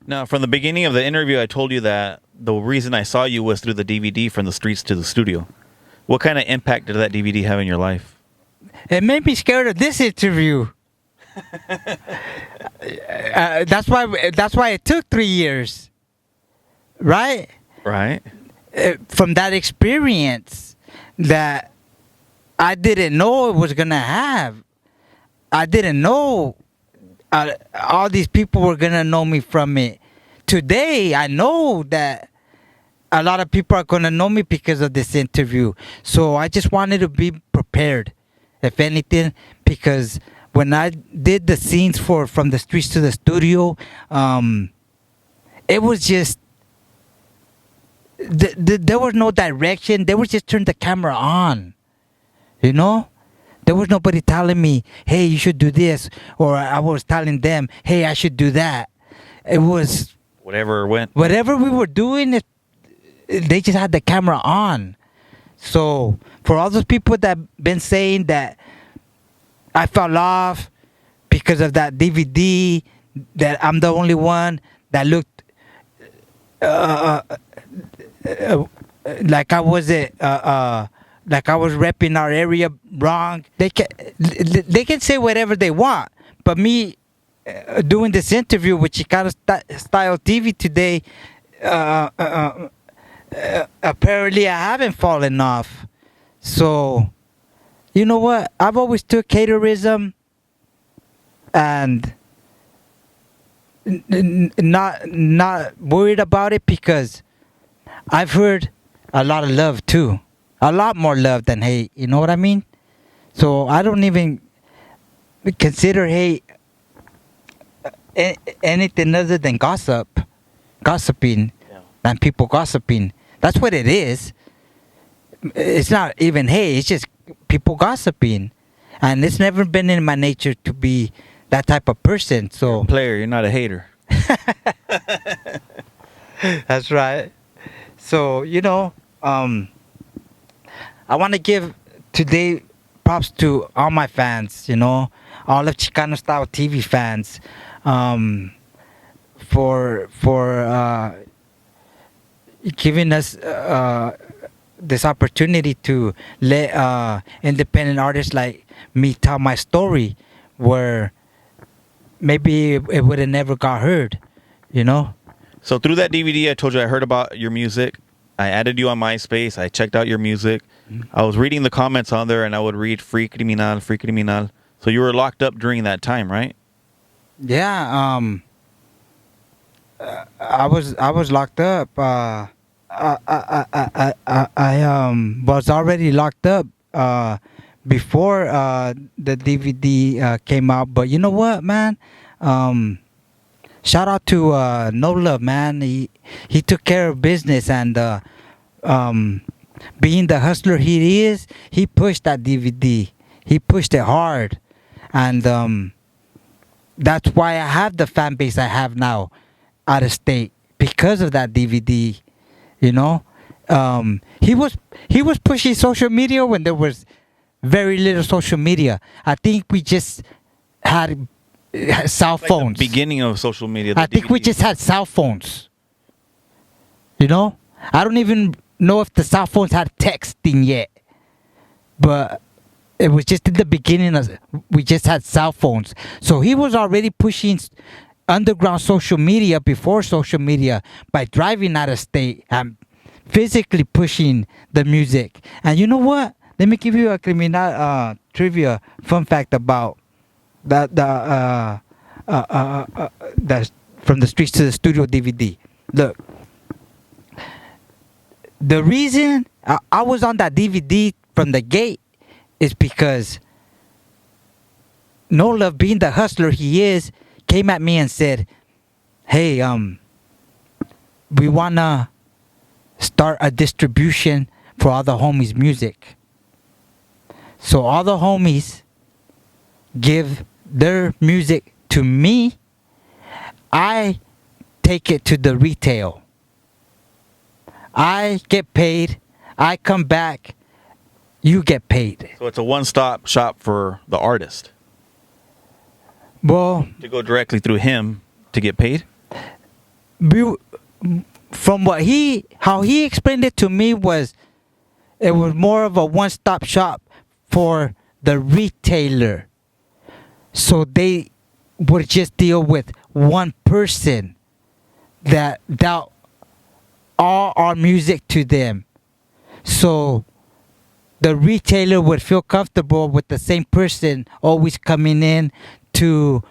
Now, from the beginning of the interview, I told you that the reason I saw you was through the DVD From the Streets to the Studio. What kind of impact did that DVD have in your life? It made me scared of this interview. That's why it took 3 years, right? Right. From that experience that I didn't know it was gonna have. I didn't know all these people were gonna know me from it. Today, I know that a lot of people are gonna know me because of this interview. So I just wanted to be prepared, if anything, because when I did the scenes for From the Streets to the Studio, it was just there was no direction. They would just turn the camera on, you know. There was nobody telling me, hey, you should do this. Or I was telling them, hey, I should do that. It was... Whatever went. Whatever we were doing, they just had the camera on. So for all those people that been saying that I fell off because of that DVD, that I'm the only one that looked like I wasn't... like I was repping our area wrong. They can say whatever they want, but me doing this interview with Chicano Style TV today, apparently I haven't fallen off. So, you know what? I've always took caterism and not worried about it because I've heard a lot of love too. A lot more love than hate, you know what I mean? So I don't even consider hate anything other than gossiping, and people gossiping. That's what it is. It's not even hate, it's just people gossiping. And it's never been in my nature to be that type of person. So You're a player, you're not a hater. That's right. So, you know, I want to give today props to all my fans, you know, all of Chicano Style TV fans, for giving us this opportunity to let independent artists like me tell my story, where maybe it would have never got heard, you know. So through that DVD, I told you I heard about your music. I added you on MySpace. I checked out your music. I was reading the comments on there, and I would read "Free Kriminal, Free Kriminal." So you were locked up during that time, right? Yeah. I was locked up. I was already locked up before the DVD came out. But you know what, man? Shout out to No Love, man. He took care of business, and being the hustler he is, he pushed that DVD. He pushed it hard, and that's why I have the fan base I have now, out of state, because of that DVD. You know, he was pushing social media when there was very little social media. I think we just had cell phones. The beginning of social media. I think we just had cell phones. You know, I don't even know if the cell phones had texting yet, but it was just in the beginning. We just had cell phones, so he was already pushing underground social media before social media by driving out of state and physically pushing the music. And you know what? Let me give you a Kriminal trivia fun fact about that From the Streets to the Studio DVD. Look, the reason I was on that DVD from the gate is because No Love, being the hustler he is, came at me and said, hey, we wanna start a distribution for all the homies' music. So all the homies give their music to me. I take it to the retail. I get paid. I come back. You get paid. So it's a one-stop shop for the artist. Well, To go directly through him to get paid? we, from how he explained it to me was, it was more of a one-stop shop for the retailer. So they would just deal with one person that dealt all our music to them. So the retailer would feel comfortable with the same person always coming in to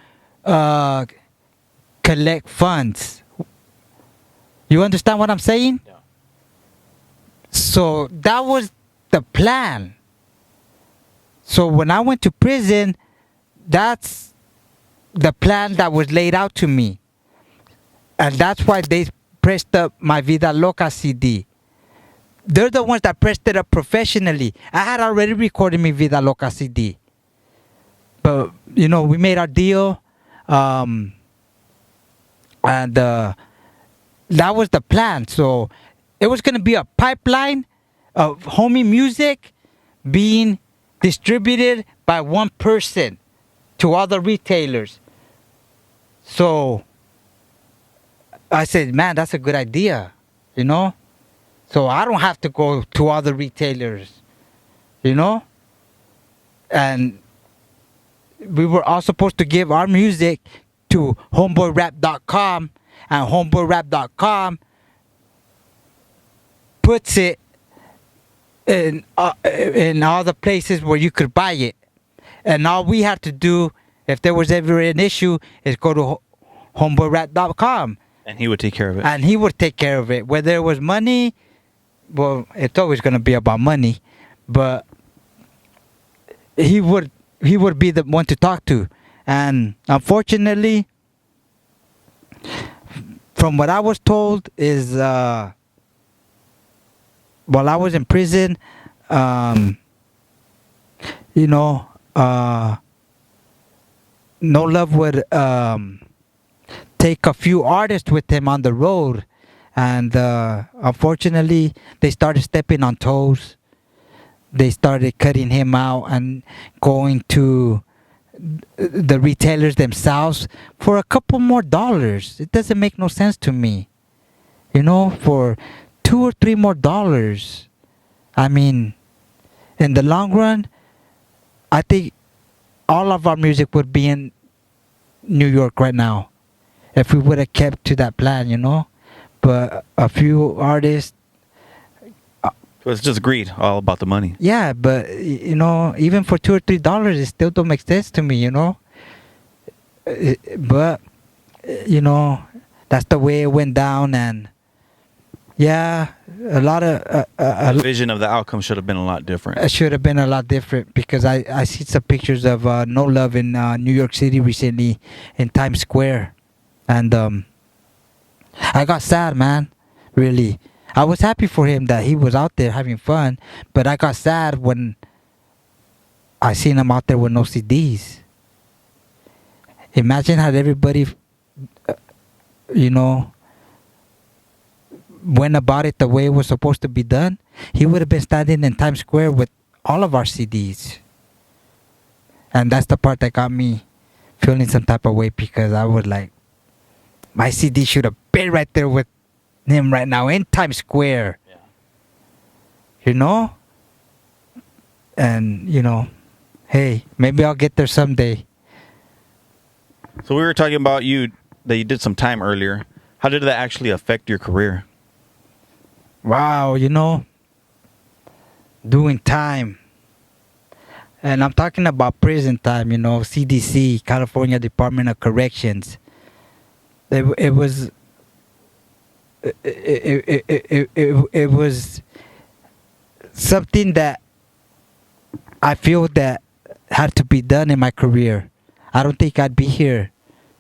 collect funds. You understand what I'm saying? Yeah. So that was the plan. So when I went to prison, that's the plan that was laid out to me. And that's why they pressed up my Vida Loca CD. They're the ones that pressed it up professionally. I had already recorded my Vida Loca CD. But, you know, we made our deal. And that was the plan. So it was going to be a pipeline of homie music being distributed by one person to all the retailers. So I said, man, that's a good idea, you know? So I don't have to go to other retailers, you know? And we were all supposed to give our music to homeboyrap.com, and homeboyrap.com puts it in all the places where you could buy it. And all we had to do, if there was ever an issue, is go to homeboyrap.com. And he would take care of it. And he would take care of it. Whether it was money, well, it's always going to be about money. But he would be the one to talk to. And unfortunately, from what I was told is, while I was in prison, you know, No Love would take a few artists with him on the road, and unfortunately they started stepping on toes. They started cutting him out and going to the retailers themselves for a couple more dollars. It doesn't make no sense to me, you know, for $2 or $3 more. I mean, in the long run, I think all of our music would be in New York right now if we would have kept to that plan, you know. But a few artists, So it's just greed, all about the money. yeah, but you know, even for $2 or $3, it still don't make sense to me, you know. But you know, that's the way it went down, and yeah, a lot of The vision of the outcome should have been a lot different. it should have been a lot different, because I see some pictures of No Love in New York City recently in Times Square, and I got sad, man. Really, I was happy for him that he was out there having fun, but I got sad when I seen him out there with no CDs. Imagine how everybody, you know, went about it the way it was supposed to be done. He would have been standing in Times Square with all of our CDs. And that's the part that got me feeling some type of way, because I was like, my CD should have been right there with him right now in Times Square. Yeah. You know? And, you know, hey, maybe I'll get there someday. So we were talking about that you did some time earlier. How did that actually affect your career? Wow, you know, doing time. And I'm talking about prison time, you know, CDC, California Department of Corrections. It was something that I feel that had to be done in my career. I don't think I'd be here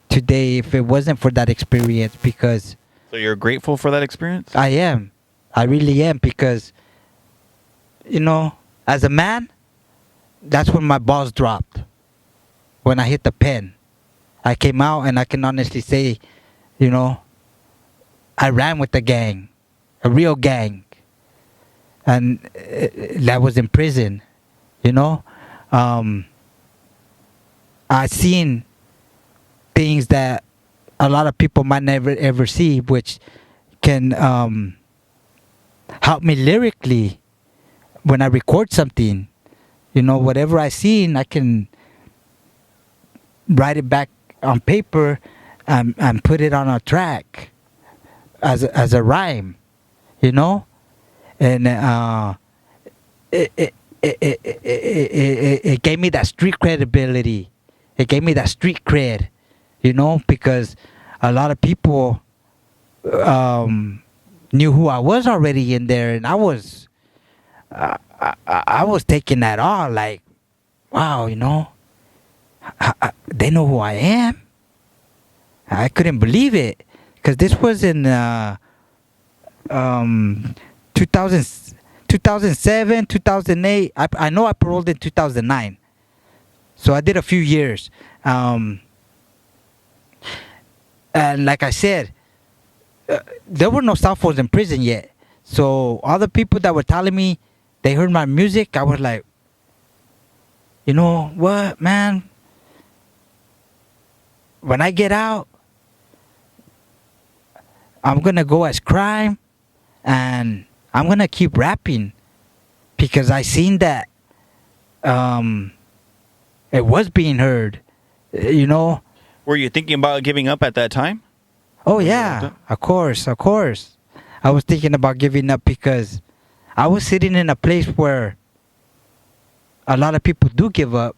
today if it wasn't for that experience, because So you're grateful for that experience? I am. I really am, because, you know, as a man, that's when my balls dropped. When I hit the pen. I came out, and I can honestly say, you know, I ran with the gang. A real gang. And that was in prison, you know. I seen things that a lot of people might never ever see, which can help me lyrically when I record something. You know, whatever I seen, I can write it back on paper and put it on a track as a rhyme, you know, and it gave me that street credibility. It gave me that street cred, you know, because a lot of people knew who I was already in there, and I was taking that all like, wow, you know, they know who I am. I couldn't believe it, because this was in 2007, 2008. I know I paroled in 2009, so I did a few years. And like I said, there were no cell phones in prison yet. So all the people that were telling me they heard my music, I was like, you know what, man? When I get out, I'm going to go as crime, and I'm going to keep rapping, because I seen that it was being heard, you know. Were you thinking about giving up at that time? Oh, yeah, of course. I was thinking about giving up, because I was sitting in a place where a lot of people do give up.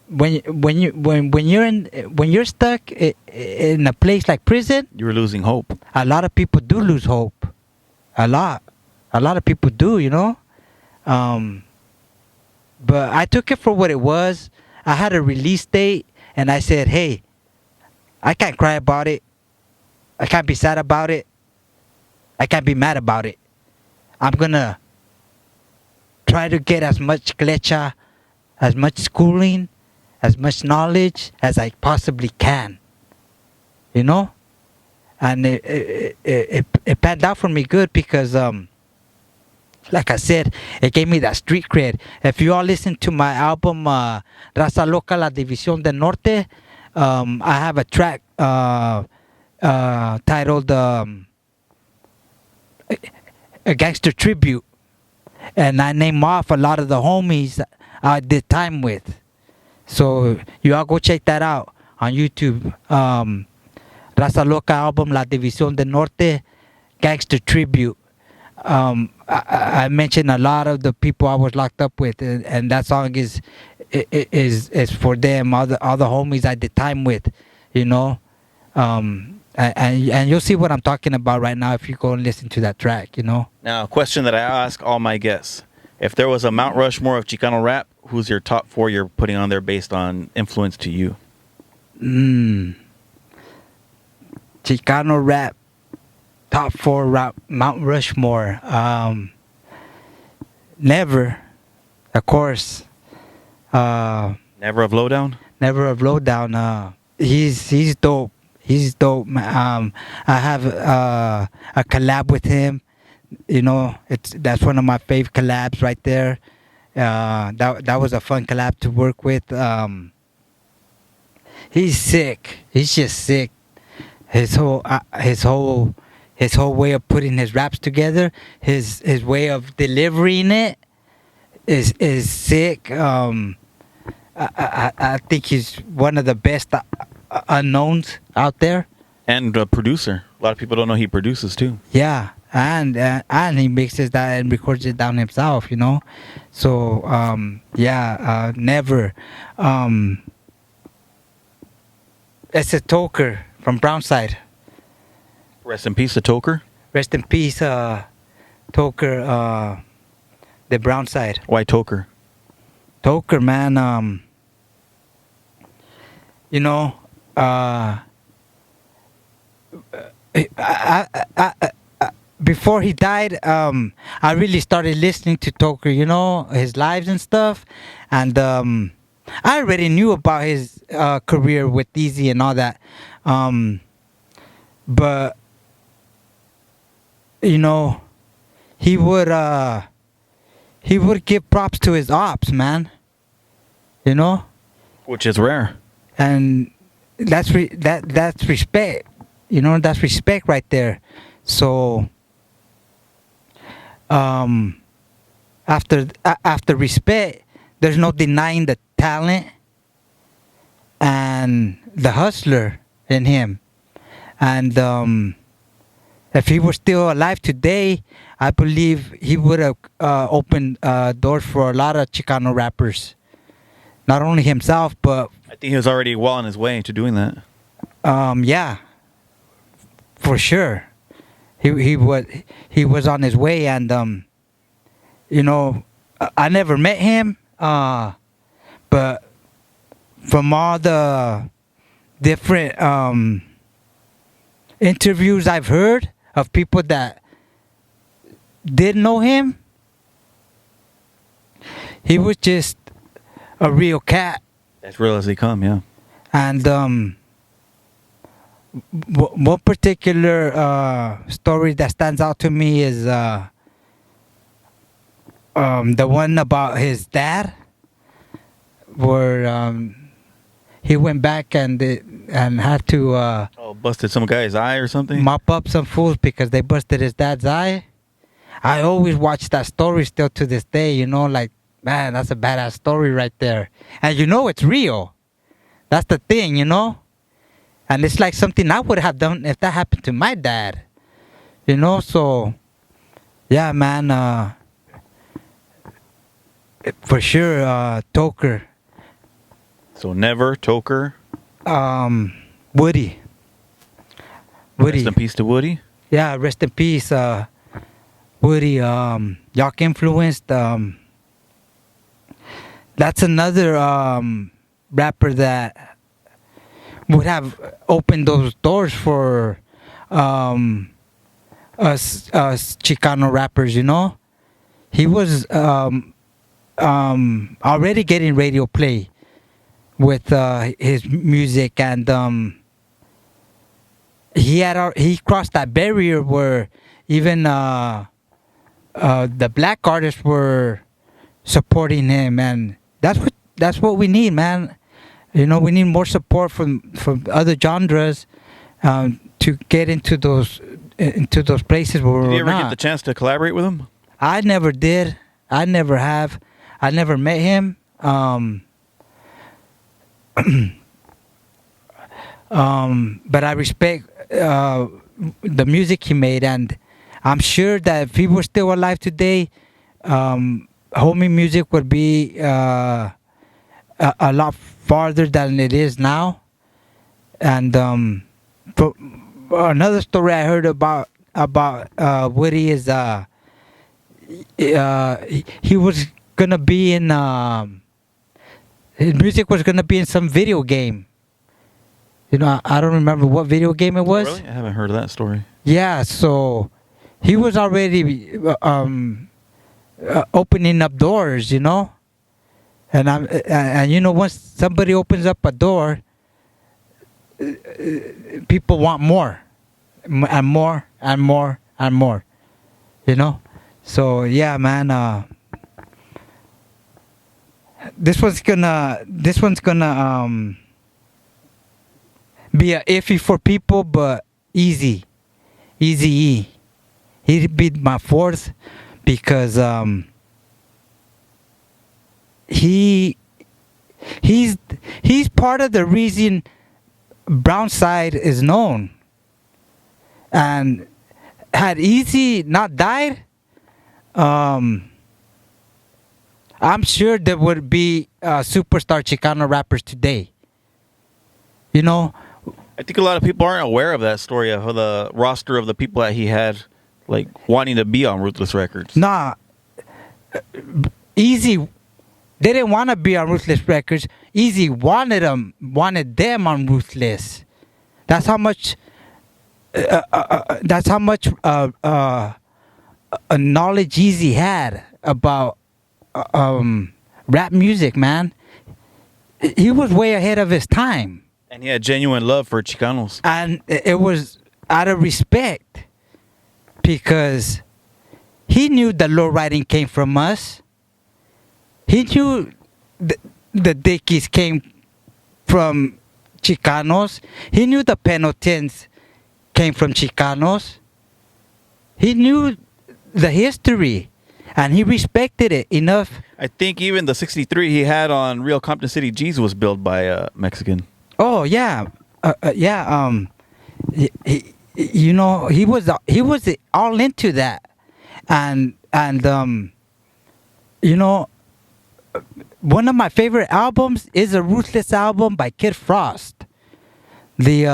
When you're stuck in a place like prison, You were losing hope. a lot of people do lose hope. A lot of people do, you know. But I took it for what it was. I had a release date, and I said, hey, I can't cry about it. I can't be sad about it. I can't be mad about it. I'm gonna try to get as much clecha, as much schooling, as much knowledge as I possibly can, you know. And it panned out for me good, because like I said, it gave me that street cred. If you all listen to my album Raza Loca La División del Norte, I have a track titled A Gangster Tribute, and I name off a lot of the homies I did time with. So you all go check that out on YouTube. Raza Loca album La División del Norte, Gangster Tribute. I mentioned a lot of the people I was locked up with, and that song is for them, all the homies I did time with, you know. And you'll see what I'm talking about right now if you go and listen to that track, you know. Now, a question that I ask all my guests. If there was a Mount Rushmore of Chicano rap, who's your top 4 you're putting on there based on influence to you? Chicano rap, top 4 rap, Mount Rushmore. Never, of course. Never of Lowdown? Never of Lowdown. He's dope. He's dope. I have a collab with him. You know, that's one of my fave collabs right there. That was a fun collab to work with. He's sick. He's just sick. His whole way of putting his raps together, his way of delivering it is sick. I think he's one of the best unknowns out there. And a producer. A lot of people don't know he produces too. Yeah, and he mixes that and records it down himself, you know. So never. It's a Toker from Brownside. Rest in peace to Toker. Rest in peace, Toker, the Brownside. Why Toker? Toker, man, you know, before he died, I really started listening to Toker, you know, his lives and stuff. And I already knew about his career with Easy and all that. But, you know, he would give props to his ops, man. You know? Which is rare. And that's respect. You know, that's respect right there. So after respect, there's no denying the talent and the hustler in him. And if he was still alive today, I believe he would have opened doors for a lot of Chicano rappers. Not only himself, but I think he was already well on his way to doing that. yeah, for sure. He was on his way, and you know, I never met him, but from all the different interviews I've heard of people that did know him, he was just a real cat. As real as they come, yeah. And one particular story that stands out to me is the one about his dad, where he went back and had to Busted some guy's eye or something. mop up some fools because they busted his dad's eye. I always watch that story still to this day, you know, like, man, that's a badass story right there. And you know it's real. That's the thing, you know? And it's like something I would have done if that happened to my dad. You know, so yeah, man, for sure, Toker. So never Toker. Woody. Rest in peace to Woody. Yeah, rest in peace, Woody. Yacht influenced. That's another rapper that would have opened those doors for us Chicano rappers. You know, he was already getting radio play with his music, and he crossed that barrier where even the black artists were supporting him, and that's what we need, man. You know, we need more support from other genres to get into those places where Did we're you ever not. get the chance to collaborate with him? I never did. I never have. I never met him. But I respect the music he made, and I'm sure that if he was still alive today, homie music would be a lot farther than it is now. And another story I heard about Woody is he was gonna be in his music was gonna be in some video game. You know, I don't remember what video game it was. Really? I haven't heard of that story. Yeah, so he was already opening up doors, you know. And you know, once somebody opens up a door, people want more and more and more and more, you know. So yeah, man, this one's gonna be a iffy for people, but Easy E. He'd be my fourth because he's part of the reason Brownside is known. And had Easy not died, I'm sure there would be superstar Chicano rappers today. You know, I think a lot of people aren't aware of that story of the roster of the people that he had, like, wanting to be on Ruthless Records. nah, Easy didn't want to be on Ruthless Records. Easy wanted them on Ruthless. That's how much. That's how much knowledge Easy had about rap music, man. He was way ahead of his time. And he had genuine love for Chicanos. And it was out of respect because he knew the low riding came from us. He knew the Dickies came from Chicanos. He knew the penitents came from Chicanos. He knew the history, and he respected it enough. I think even the 63 he had on Real Compton City G's was built by a Mexican. Oh yeah, yeah. You know, he was all into that, and you know, one of my favorite albums is a Ruthless album by Kid Frost. The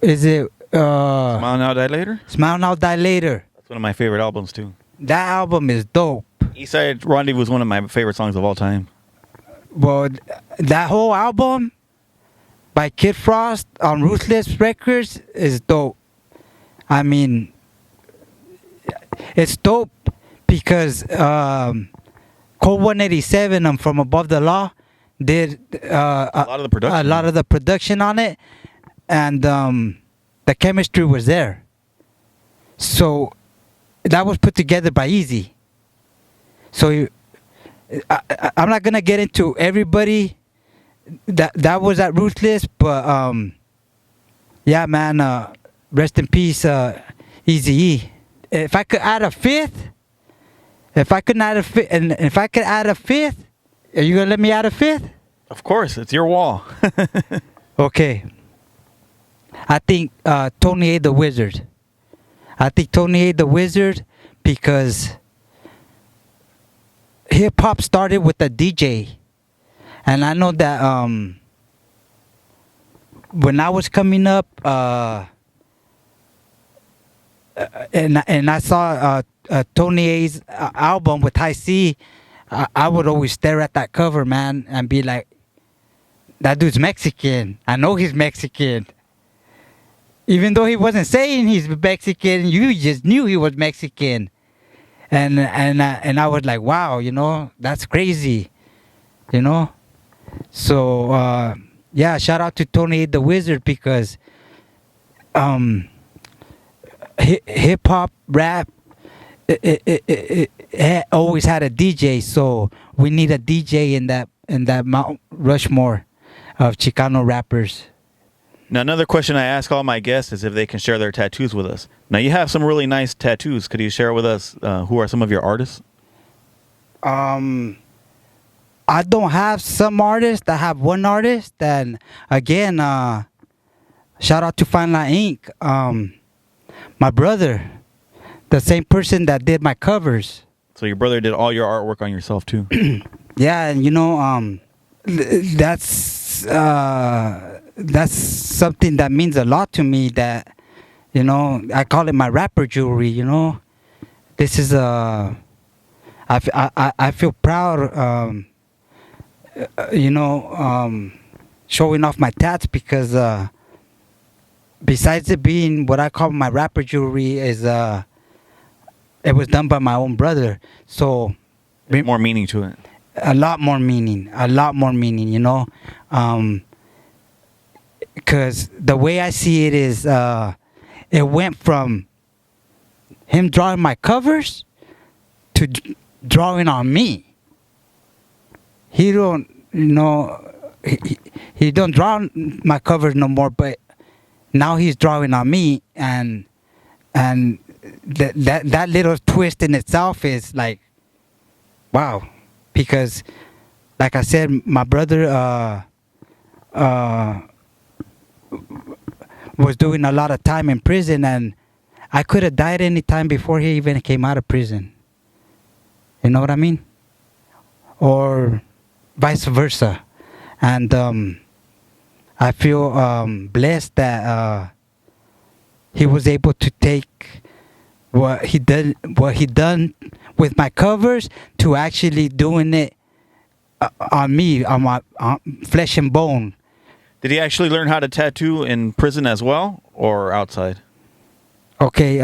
is it Smile Now Die Later? Smile Now Die Later. That's one of my favorite albums too. That album is dope. Eastside Rendezvous was one of my favorite songs of all time. Well, that whole album by Kid Frost on Ruthless Records is dope. I mean, it's dope because Code 187 and From Above the Law did A lot of the production. a lot of the production on it, and the chemistry was there. So that was put together by Easy. So I'm not gonna get into everybody that was at Ruthless, but yeah, man, rest in peace, Eazy-E. If I could add a fifth, and if I could add a fifth, are you gonna let me add a fifth? Of course, it's your wall. Okay. I think Tony A. the Wizard. I think Tony A. the Wizard because hip hop started with a DJ, and I know that when I was coming up, and I saw Tony A's album with High C, I would always stare at that cover, man, and be like, "That dude's Mexican. I know he's Mexican." Even though he wasn't saying he's Mexican, you just knew he was Mexican. And I was like, wow, you know, that's crazy, you know. So yeah, shout out to Tony the Wizard because hip hop rap it always had a DJ, so we need a DJ in that Mount Rushmore of Chicano rappers. Now, another question I ask all my guests is if they can share their tattoos with us. Now, you have some really nice tattoos. Could you share with us who are some of your artists? I don't have some artists. I have one artist. And again, shout out to Fine Line Inc. My brother, the same person that did my covers. So your brother did all your artwork on yourself too? Yeah, and you know, that's something that means a lot to me. That, you know, I call it my rapper jewelry. You know, this is I feel proud. You know, showing off my tats because besides it being what I call my rapper jewelry, is it was done by my own brother. So more meaning to it. A lot more meaning. You know. Because the way I see it is, it went from him drawing my covers to drawing on me. He don't, you know, he don't draw my covers no more, but now he's drawing on me, and that little twist in itself is like, wow, because like I said, my brother was doing a lot of time in prison, and I could have died any time before he even came out of prison. You know what I mean? Or vice versa. And I feel blessed that he was able to take what he done with my covers to actually doing it on me, on my flesh and bone. Did he actually learn how to tattoo in prison as well, or outside? Okay,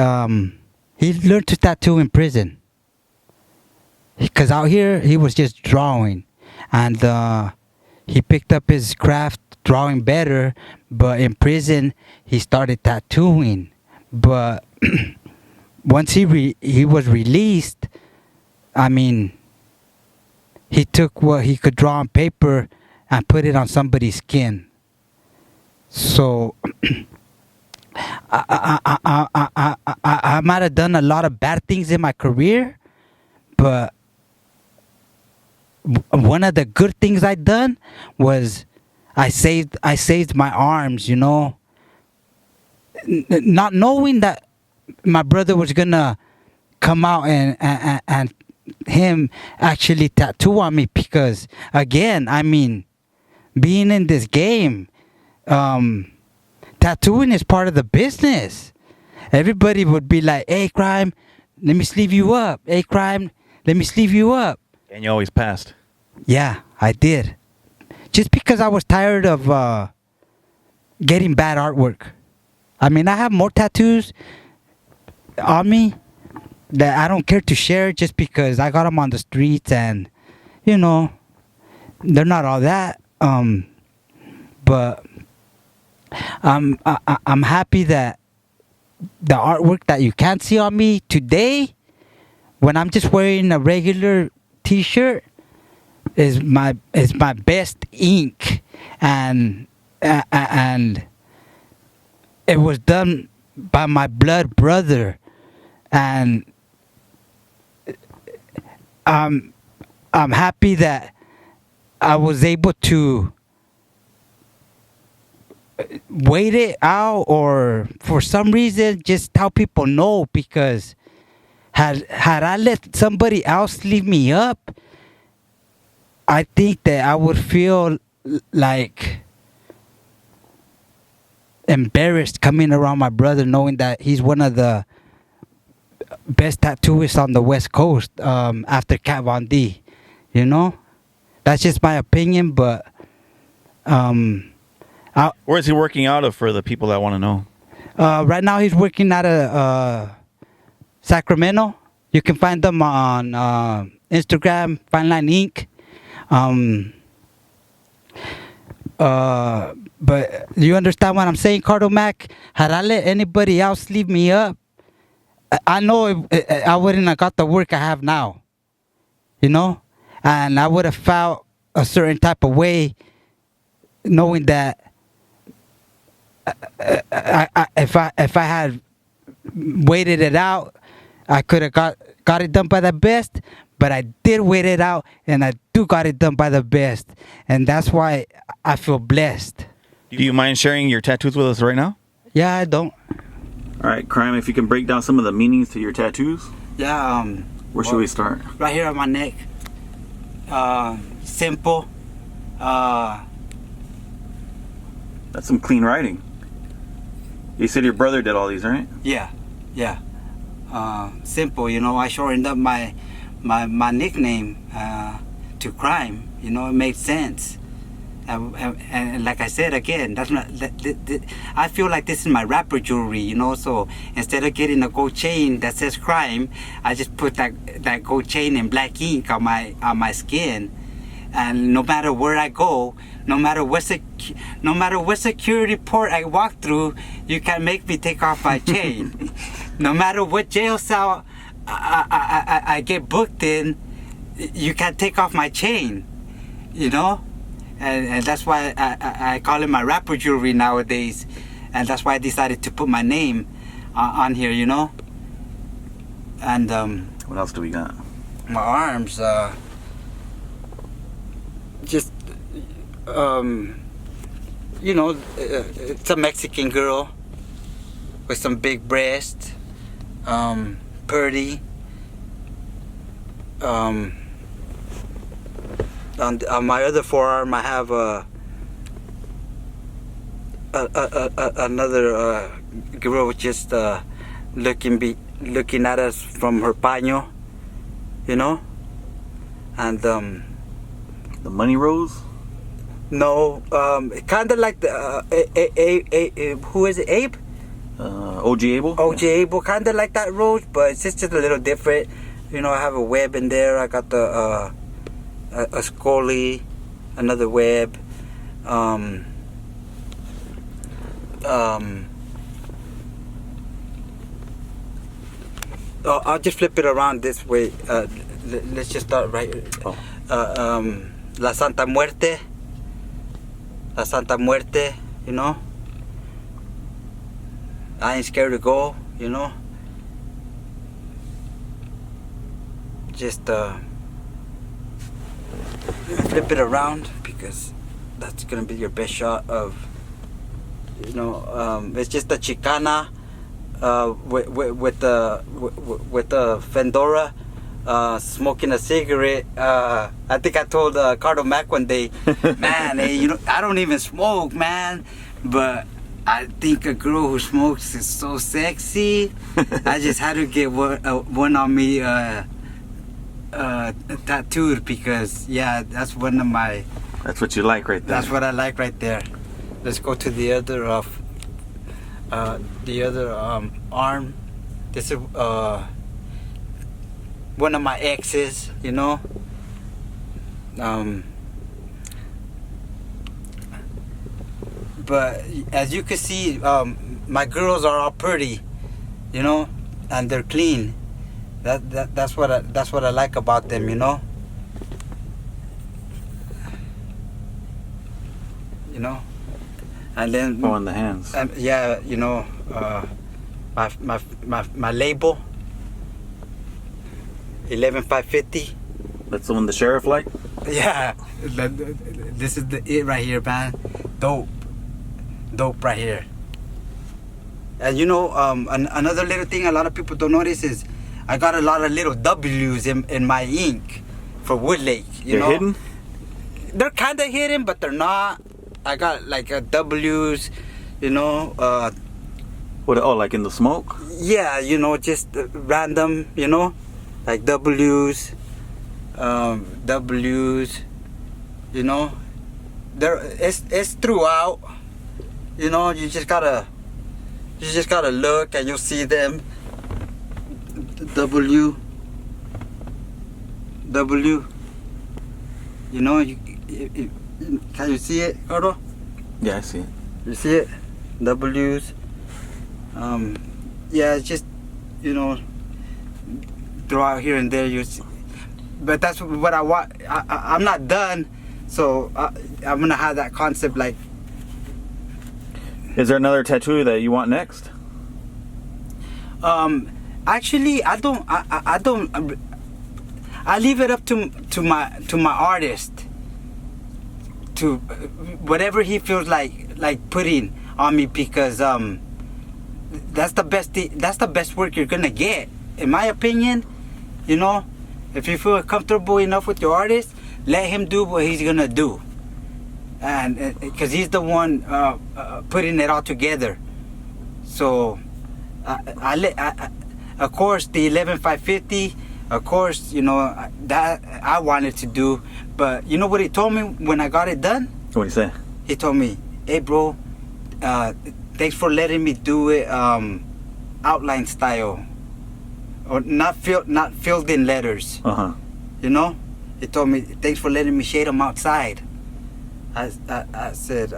he learned to tattoo in prison. Because out here, he was just drawing. And he picked up his craft drawing better. But in prison, he started tattooing. But once he was released, I mean, he took what he could draw on paper and put it on somebody's skin. So I might have done a lot of bad things in my career, but one of the good things I done was I saved my arms, you know, not knowing that my brother was gonna come out and him actually tattoo on me, because again, I mean, being in this game, tattooing is part of the business. Everybody would be like, "Hey, Crime, let me sleeve you up. Hey, Crime, let me sleeve you up." And you always passed. Yeah, I did. Just because I was tired of getting bad artwork. I mean, I have more tattoos on me that I don't care to share just because I got them on the streets and, you know, they're not all that. But I'm happy that the artwork that you can't see on me today, when I'm just wearing a regular t-shirt, is my best ink, and it was done by my blood brother, and I'm happy that I was able to wait it out, or for some reason just tell people no, because had I let somebody else leave me up, I think that I would feel like embarrassed coming around my brother, knowing that he's one of the best tattooists on the West Coast, after Kat Von D. You know, that's just my opinion, but Where is he working out of for the people that want to know? right now he's working out of Sacramento. You can find them on Instagram, Fine Line Inc. But you understand what I'm saying, Cardo Mac? Had I let anybody else leave me up, I know I wouldn't have got the work I have now, you know, and I would have felt a certain type of way, knowing that if I had waited it out, I could have got it done by the best. But I did wait it out, and I do got it done by the best, and that's why I feel blessed. Do you mind sharing your tattoos with us right now? Yeah, I don't. All right, Crime, if you can break down some of the meanings to your tattoos. Yeah. Where should we start? Right here on my neck. Simple. That's some clean writing. You said your brother did all these, right? Yeah. Simple. You know, I shortened up my nickname to Crime. You know, it made sense. And like I said again, that's not. I feel like this is my rapper jewelry, you know. So instead of getting a gold chain that says Crime, I just put that gold chain in black ink on my skin. And no matter where I go, no matter what security port I walk through, you can't make me take off my chain. No matter what jail cell I get booked in, you can't take off my chain, you know. And that's why I call it my rapper jewelry nowadays, and that's why I decided to put my name on here, you know. And what else do we got? My arms, just you know, it's a Mexican girl with some big breasts, pretty. On my other forearm, I have another girl just looking at us from her paño, you know. And the money rose? No, kind of like the who is it? Abe? OG Abel? OG Abel, kind of like that rose, but it's just a little different. You know, I have a web in there. I got the a Scully, another web. I'll just flip it around this way. Let's just start right. La Santa Muerte. La Santa Muerte, you know. I ain't scared to go, you know. Just flip it around, because that's gonna be your best shot of, you know, it's just a Chicana with the Fendora, smoking a cigarette. I think I told Cardo Mac one day, man, hey, you know, I don't even smoke, man, but I think a girl who smokes is so sexy. I just had to get one on me tattooed, because yeah, that's one of my. That's what you like right there. That's what I like right there. Let's go to the other arm. This is one of my exes, you know. But as you can see, my girls are all pretty, you know, and they're clean. That's what I like about them, you know. You know, and then on the hands. Yeah, you know, my label, 11550. That's the one the sheriff liked? Yeah, this is it right here, man. Dope right here. And you know, another little thing a lot of people don't notice is I got a lot of little W's in my ink for Woodlake. They're hidden? They're kind of hidden, but they're not. I got like W's, you know. What? Oh, like in the smoke? Yeah, you know, just random, you know, like W's, you know. It's throughout. You know, you just gotta look and you'll see them. W. You know, can you see it, Cardo? Yeah, I see it. You see it? W's. Yeah, it's just, you know, throughout here and there. You see. But that's what I want. I'm not done, so I'm gonna have that concept like. Is there another tattoo that you want next? Actually, I don't. I leave it up to my artist, to whatever he feels like putting on me, because that's the best work you're gonna get, in my opinion. You know, if you feel comfortable enough with your artist, let him do what he's gonna do, and because he's the one putting it all together. So of course, the 11550, of course, you know, that I wanted to do. But you know what he told me when I got it done? What did he say? He told me, hey, bro, thanks for letting me do it outline style, or not filled in letters. Uh-huh. You know? He told me, thanks for letting me shade them outside. I said,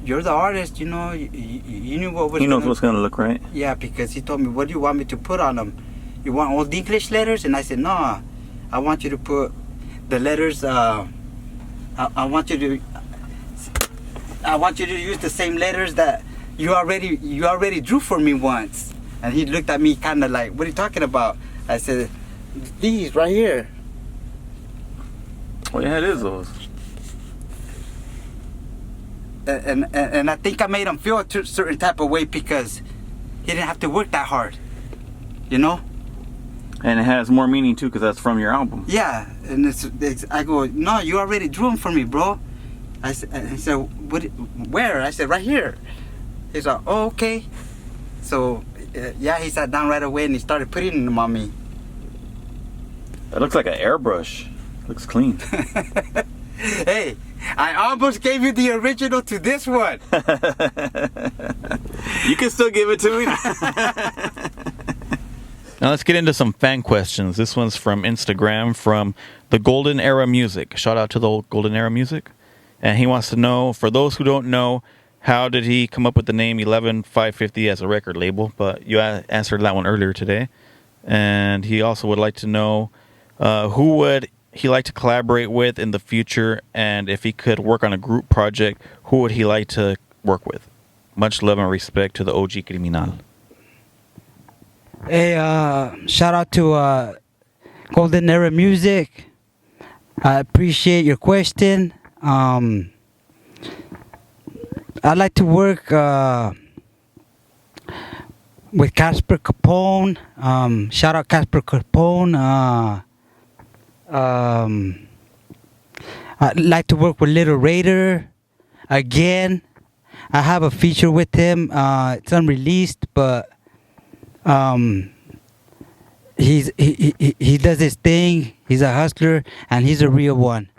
you're the artist, you know. You knew what was. He knows what's gonna look right. Yeah, because he told me, what do you want me to put on them? You want old English letters? And I said, no, I want you to put the letters. I want you to use the same letters that you already drew for me once. And he looked at me kind of like, what are you talking about? I said, these right here. Oh yeah, it is those. And I think I made him feel a certain type of way, because he didn't have to work that hard, you know. And it has more meaning too, because that's from your album. Yeah, and I go, no, you already drew them for me, bro. I said, what? Where? I said, right here. He's like, oh, okay. So yeah, he sat down right away and he started putting them on me. It looks like an airbrush. Looks clean. Hey, I almost gave you the original to this one. You can still give it to me. Now let's get into some fan questions. This one's from Instagram, from the Golden Era Music. Shout out to the Golden Era Music. And he wants to know, for those who don't know, how did he come up with the name 11550 as a record label? But you answered that one earlier today. And he also would like to know who would he like to collaborate with in the future, and if he could work on a group project, who would he like to work with? Much love and respect to the OG Kriminal. Hey, shout out to Golden Era Music. I appreciate your question. I'd like to work with Casper Capone. Shout out Casper Capone. I'd like to work with Little Raider again. I have a feature with him. It's unreleased, but he does his thing. He's a hustler and he's a real one.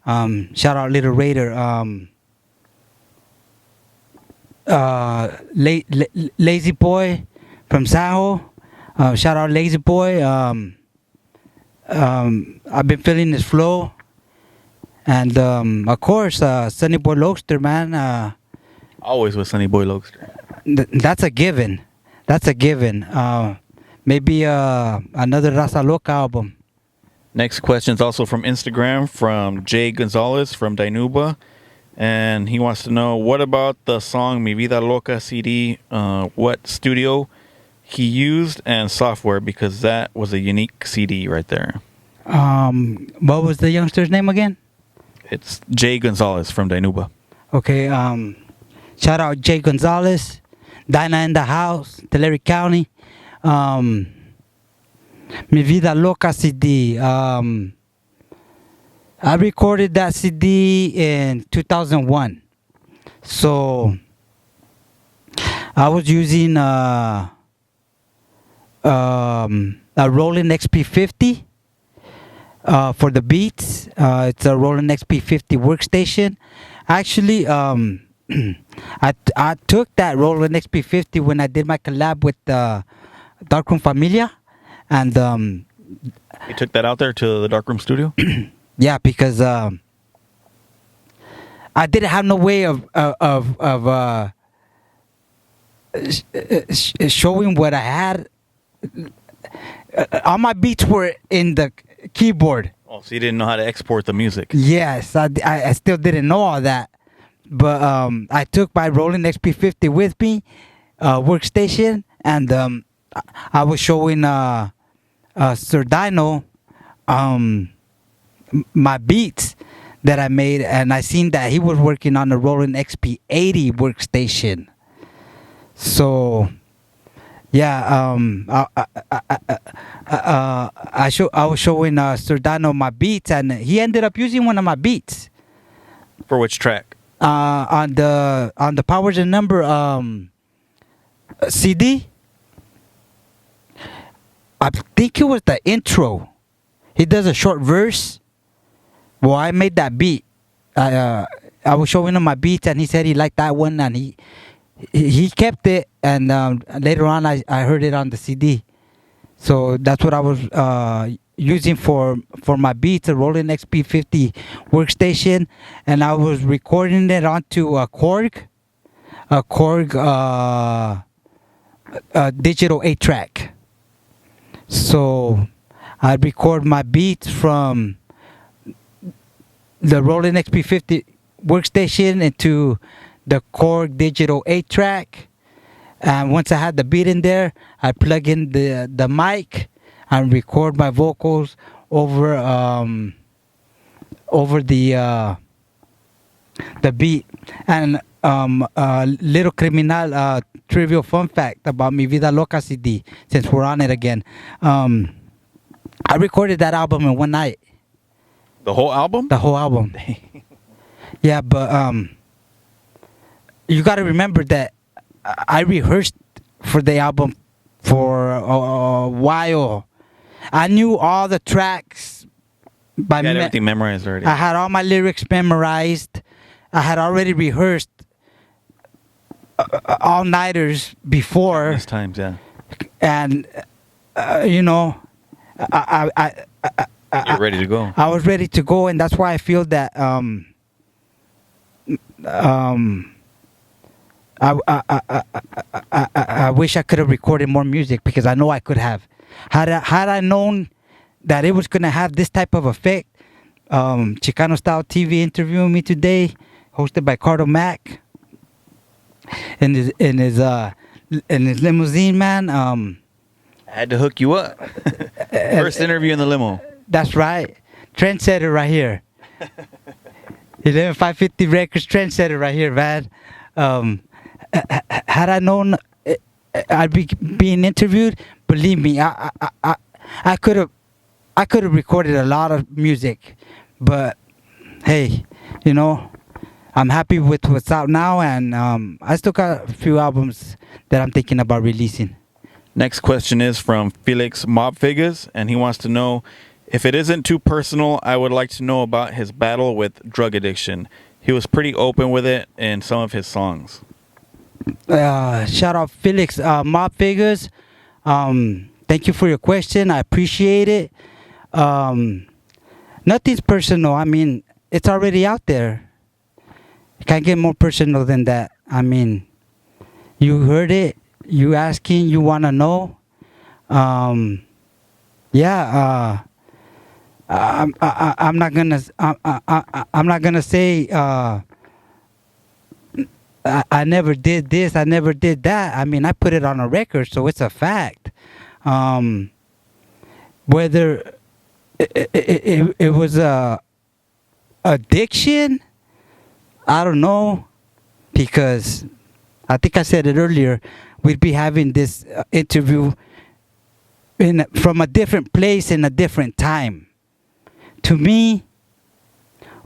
Shout out Little Raider. Lazy Boy from Saho. Shout out Lazy Boy. I've been feeling his flow. And of course, Sunny Boy Lokester, man. Always with Sunny Boy Lokester. That's a given. That's a given. Maybe another Raza Loca album. Next question is also from Instagram from Jay Gonzalez from Dinuba. And he wants to know, what about the song Mi Vida Loca CD? What studio he used and software? Because that was a unique CD right there. What was the youngster's name again? It's Jay Gonzalez from Dinuba. Okay. Shout out Jay Gonzalez. Dinah in the house. Tulare County. Mi Vida Loca CD. I recorded that CD in 2001. So I was using a Roland XP50 for the beats. It's a Roland XP50 workstation. Actually, I took that Roland XP50 when I did my collab with Darkroom Familia, and You took that out there to the Darkroom studio? yeah, because I didn't have no way of showing what I had. All my beats were in the keyboard. Oh, so you didn't know how to export the music? Yes, I still didn't know all that. But I took my Roland XP50 with me, workstation, and I was showing Sir Dino my beats that I made, and I seen that he was working on the Roland XP80 workstation. So yeah, I was showing Sir Dino my beats, and he ended up using one of my beats. For which track? On the Powers and Number CD. I think it was the intro. He does a short verse. Well, I made that beat. I was showing him my beats, and he said he liked that one, and he kept it. And later on, I heard it on the CD. So that's what I was using for my beats, a Roland XP50 workstation, and I was recording it onto a Korg digital 8-track. So I'd record my beats from the Roland XP50 workstation into the Korg digital 8-track. And once I had the beat in there, I'd plug in the mic and record my vocals over the beat. And little Kriminal trivial fun fact about Mi Vida Loca CD, since we're on it again. I recorded that album in one night. The whole album? The whole album. Yeah, but you got to remember that I rehearsed for the album for a while. I knew all the tracks by You had everything memorized already. I had all my lyrics memorized. I had already rehearsed all-nighters before. These times, yeah. And you know, You're ready to go. I was ready to go, and that's why I feel that I wish I could have recorded more music, because I know I could have. Had I known that it was gonna have this type of effect, Chicano Style TV interviewing me today, hosted by Cardo Mack. in his limousine, man. I had to hook you up. First interview in the limo. That's right. Trendsetter right here. 11550 Records trendsetter right here, man. Had I known I'd be being interviewed, believe me, I could have recorded a lot of music, but hey, you know, I'm happy with what's out now, and I still got a few albums that I'm thinking about releasing. Next question is from Felix Mobfigures, and he wants to know, if it isn't too personal, I would like to know about his battle with drug addiction. He was pretty open with it in some of his songs. Shout out Felix Mobfigures. Thank you for your question. I appreciate it. Nothing's personal. I mean, it's already out there. You can't get more personal than that. I mean, you heard it. You asking. You want to know. Yeah. I'm not gonna. I'm not gonna say. I never did this. I never did that. I mean, I put it on a record, so it's a fact. Whether it was a addiction, I don't know, because I think I said it earlier. We'd be having this interview from a different place in a different time. To me,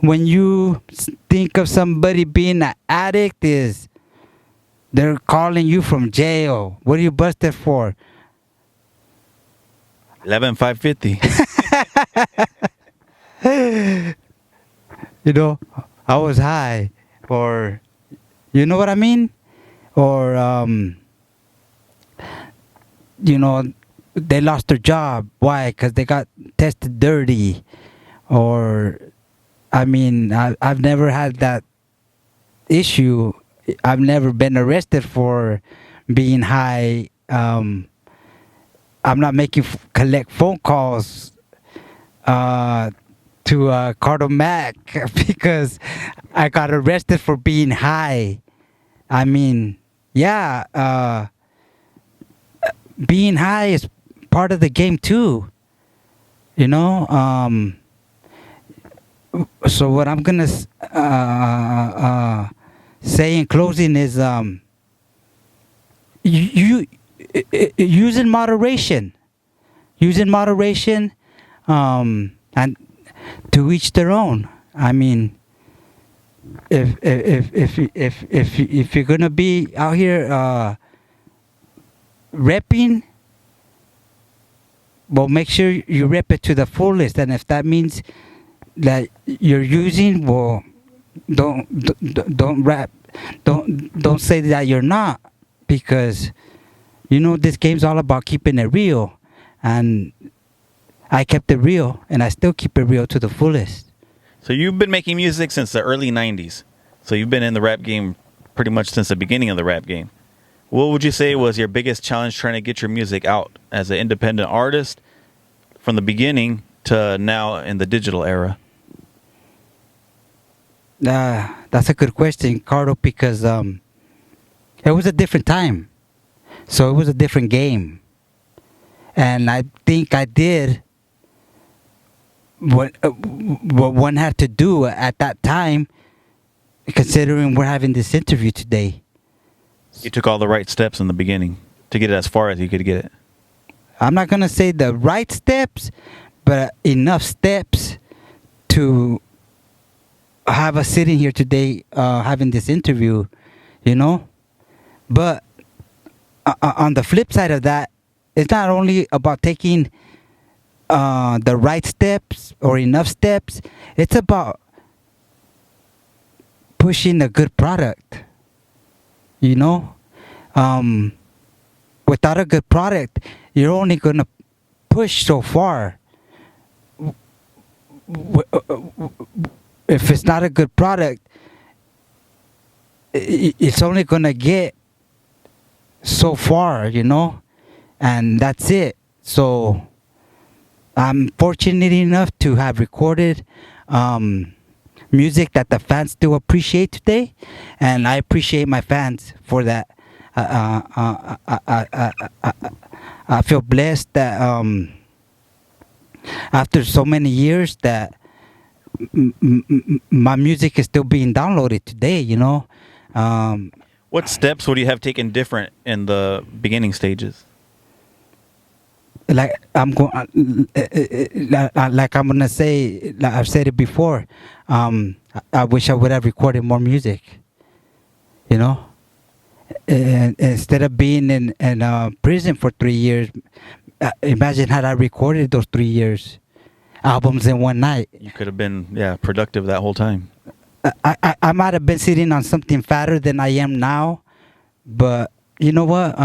when you think of somebody being an addict, is they're calling you from jail. What are you busted for? 11550. You know, I was high, or you know what I mean? Or you know, they lost their job. Why? Because they got tested dirty. Or, I mean, I've never had that issue. I've never been arrested for being high. I'm not making collect phone calls to Cardo Mac because I got arrested for being high. I mean, yeah, being high is part of the game too. You know, so what I'm gonna say in closing is, you use in moderation. Use in moderation, and to each their own. I mean, if you're gonna be out here repping, well, make sure you rep it to the fullest, and if that means that you're using, well, don't rap, don't say that you're not, because you know this game's all about keeping it real, and I kept it real, and I still keep it real to the fullest. So you've been making music since the early 90s. So you've been in the rap game pretty much since the beginning of the rap game. What would you say was your biggest challenge trying to get your music out as an independent artist from the beginning to now in the digital era? That's a good question, Cardo, because it was a different time. So it was a different game. And I think I did what one had to do at that time, considering we're having this interview today. You took all the right steps in the beginning to get it as far as you could get it. I'm not going to say the right steps, but enough steps to have us sitting here today having this interview, you know? But on the flip side of that, it's not only about taking the right steps or enough steps. It's about pushing a good product, you know? Without a good product, you're only going to push so far. If it's not a good product, it's only going to get so far, you know? And that's it. So I'm fortunate enough to have recorded music that the fans still appreciate today, and I appreciate my fans for that. I feel blessed that after so many years that my music is still being downloaded today. What steps would you have taken different in the beginning stages? Like I'm going, like I'm gonna say, like I've said it before. I wish I would have recorded more music. And instead of being in prison for 3 years, imagine had I recorded those 3 years albums in one night. You could have been productive that whole time. I might have been sitting on something fatter than I am now, but you know what?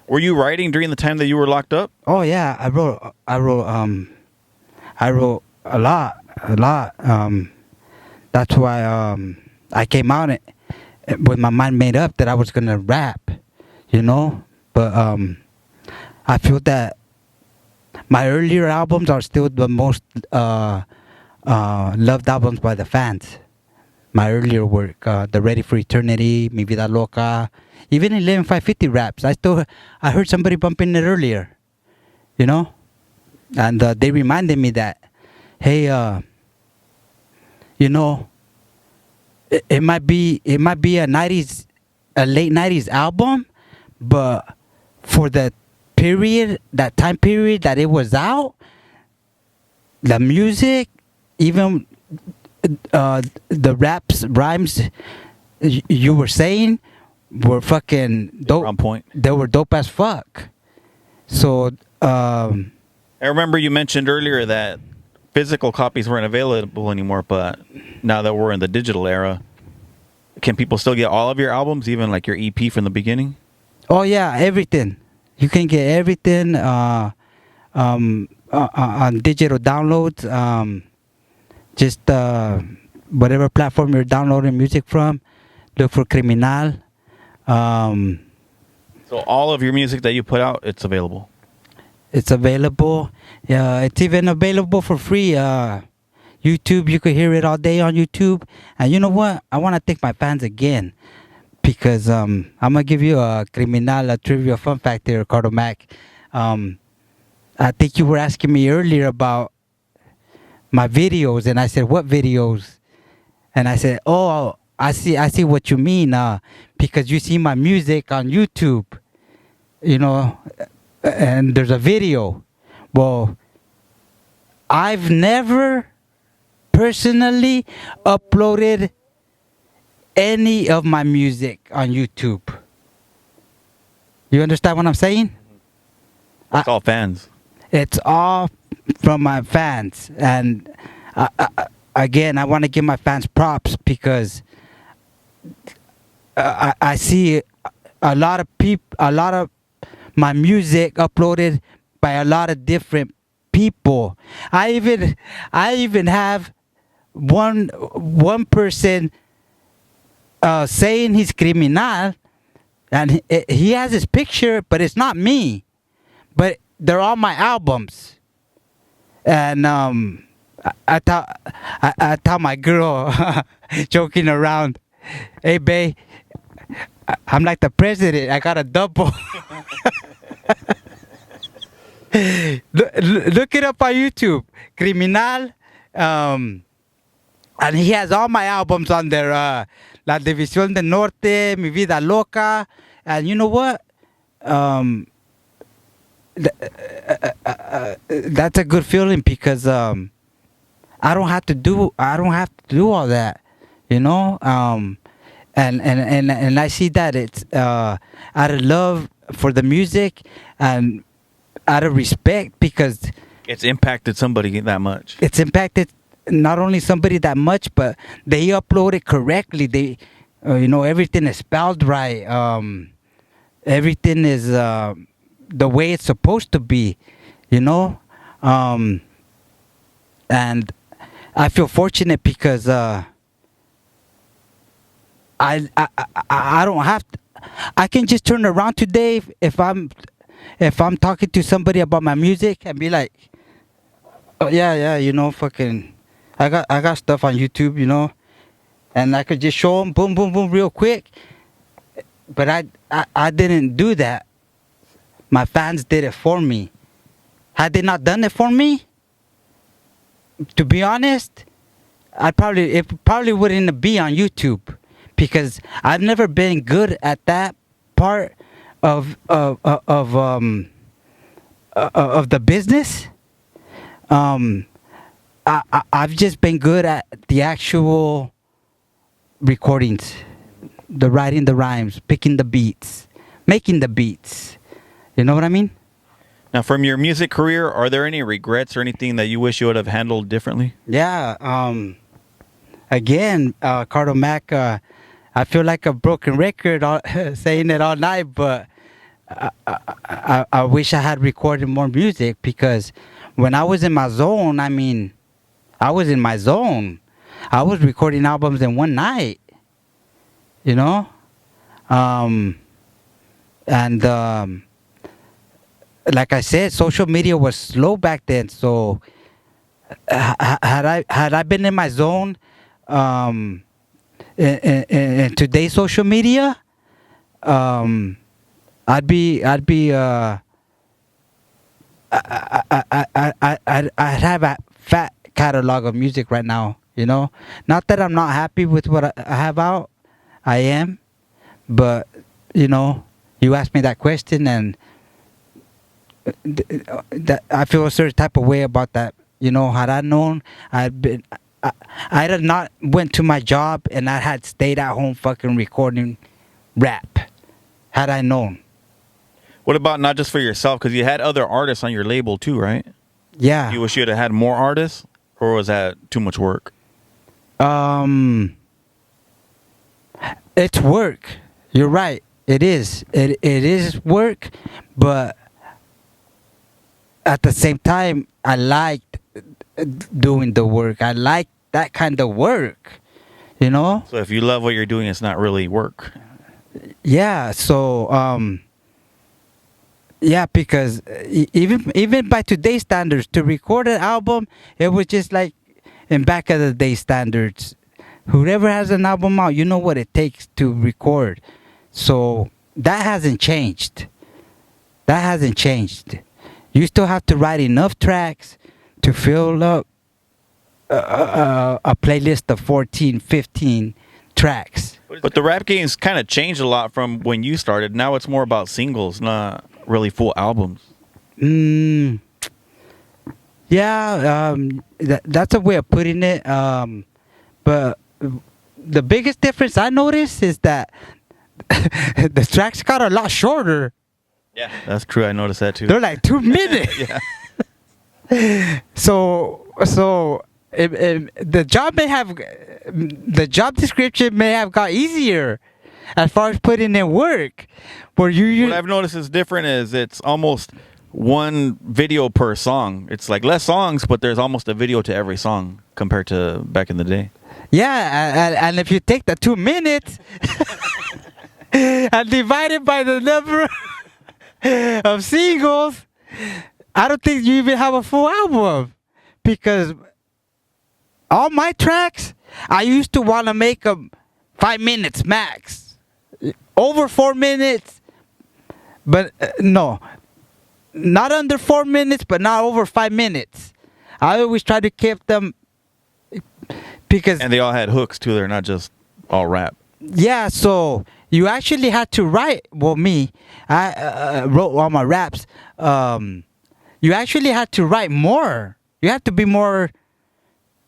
Were you writing during the time that you were locked up? Oh yeah, I wrote a lot. That's why I came out with my mind made up that I was gonna rap, But I feel that my earlier albums are still the most loved albums by the fans. My earlier work, The Ready for Eternity, Mi Vida Loca, even 11550 raps. I heard somebody bumping it earlier, and they reminded me that, hey, it might be a late 90s album, but for that time period that it was out, the music, even the rhymes you were saying were fucking dope. On point. They were dope as fuck. So I remember you mentioned earlier that physical copies weren't available anymore, but now that we're in the digital era, can people still get all of your albums, even like your EP from the beginning? Oh yeah, everything. You can get everything on digital downloads. Just whatever platform you're downloading music from, look for Kriminal. So all of your music that you put out, it's available. It's available. Yeah, it's even available for free. YouTube, you could hear it all day on YouTube. And you know what? I want to thank my fans again, because I'm gonna give you a Kriminal trivia fun fact here, Ricardo Mac. I think you were asking me earlier about my videos, and I said, what videos? And I said, oh, I see what you mean, because you see my music on YouTube, and there's a video. Well, I've never personally uploaded any of my music on YouTube. You understand what I'm saying? It's all fans. It's all from my fans, and again, I want to give my fans props, because I see a lot of my music uploaded by a lot of different people. I even have one person saying he's Kriminal, and he has his picture, but it's not me. But they're all my albums. And I tell my girl, joking around, hey babe, I'm like the president, I got a double. Look it up on YouTube, Kriminal, and he has all my albums on there, La División del Norte, Mi Vida Loca, and you know what? That's a good feeling, because I don't have to do all that, and I see that it's out of love for the music and out of respect, because It's impacted somebody that much. it's impacted not only somebody that much, but they upload it correctly. They everything is spelled right. Everything is the way it's supposed to be, and I feel fortunate, because I don't have to, I can just turn around today if I'm talking to somebody about my music and be like, oh yeah, fucking, I got stuff on YouTube, you know, and I could just show them, boom, boom, boom, real quick. But I didn't do that. My fans did it for me. Had they not done it for me, to be honest, it probably wouldn't be on YouTube, because I've never been good at that part of the business. I've just been good at the actual recordings, the writing the rhymes, picking the beats, making the beats. You know what I mean? Now, from your music career, are there any regrets or anything that you wish you would have handled differently? Yeah. Again, Cardo Mac, I feel like a broken record saying it all night, but I wish I had recorded more music, because when I was in my zone, I mean, I was in my zone. I was recording albums in one night, you know? Like I said, social media was slow back then, so had I been in my zone in today's social media, I'd have a fat catalog of music right now, you know. Not that I'm not happy with what I have out, I am, but you know, you asked me that question, and that I feel a certain type of way about that. You know, had I known, I'd have not went to my job, and I had stayed at home fucking recording rap. Had I known. What about not just for yourself? Because you had other artists on your label too, right? Yeah. You wish you had had more artists, or was that too much work? It's work. You're right. It is. It is work, but at the same time, I liked doing the work. I like that kind of work, you know? So if you love what you're doing, it's not really work. Yeah, so yeah, because even by today's standards, to record an album, it was just like in back of the day standards. Whoever has an album out, you know what it takes to record. So that hasn't changed. That hasn't changed. You still have to write enough tracks to fill up a playlist of 14, 15 tracks. But the rap game's kind of changed a lot from when you started. Now it's more about singles, not really full albums. Yeah, that's a way of putting it. But the biggest difference I noticed is that the tracks got a lot shorter. Yeah, that's true. I noticed that too. They're like 2 minutes. Yeah. So the job description may have got easier as far as putting in work. Where What I've noticed is different is it's almost one video per song. It's like less songs, but there's almost a video to every song compared to back in the day. Yeah, and if you take the 2 minutes and divide it by the number of singles, I don't think you even have a full album. Because all my tracks, I used to want to make them 5 minutes max. Over 4 minutes, but no. Not under 4 minutes, but not over 5 minutes. I always try to keep them because... And they all had hooks too. They're not just all rap. Yeah, so you actually had to write... Well, me, I wrote all my raps. You actually had to write more. You have to be more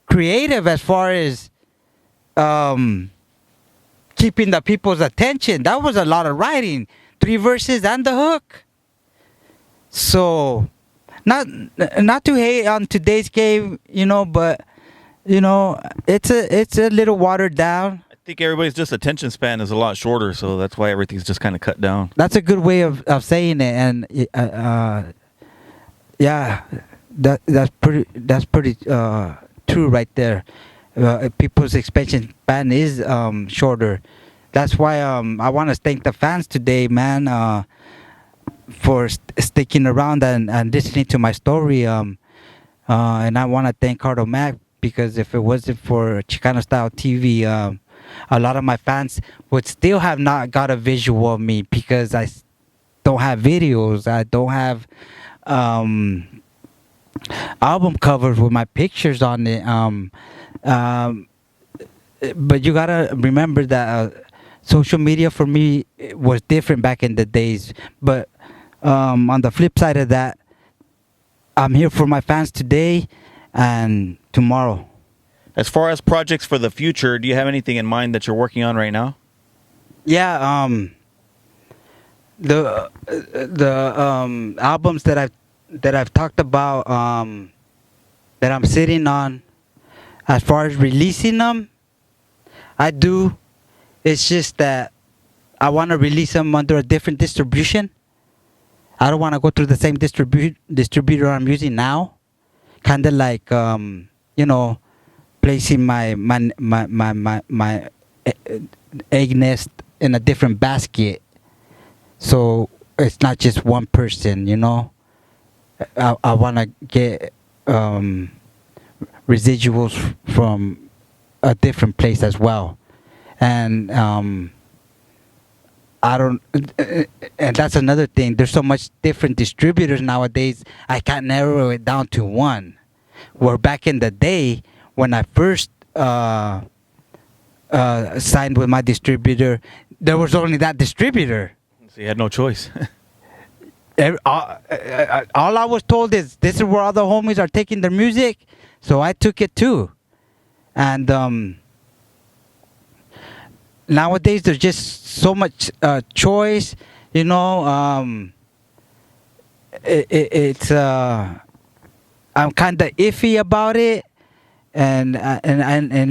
creative as far as keeping the people's attention. That was a lot of writing. 3 verses and the hook. So, not to hate on today's game, you know, but you know, it's a little watered down. I think everybody's just attention span is a lot shorter, so that's why everything's just kind of cut down. That's a good way of saying it, and yeah, that's pretty true right there. People's attention span is shorter. That's why I want to thank the fans today, man, for sticking around and listening to my story. And I want to thank Cardo Mac because if it wasn't for Chicano Style TV, a lot of my fans would still have not got a visual of me because don't have videos. I don't have album covers with my pictures on it. But you gotta remember that social media for me was different back in the days. But on the flip side of that, I'm here for my fans today and tomorrow. As far as projects for the future, do you have anything in mind that you're working on right now? Yeah, the albums that I've talked about, that I'm sitting on, as far as releasing them, I do. It's just that I want to release them under a different distribution. I don't want to go through the same distributor I'm using now. Kind of like, placing my egg nest in a different basket. So it's not just one person, I want to get residuals from a different place as well. And and that's another thing. There's so much different distributors nowadays. I can't narrow it down to one. Where back in the day, when I first signed with my distributor, there was only that distributor. So you had no choice. All I was told is this is where all the homies are taking their music, so I took it too. And nowadays there's just so much choice, it's I'm kind of iffy about it, and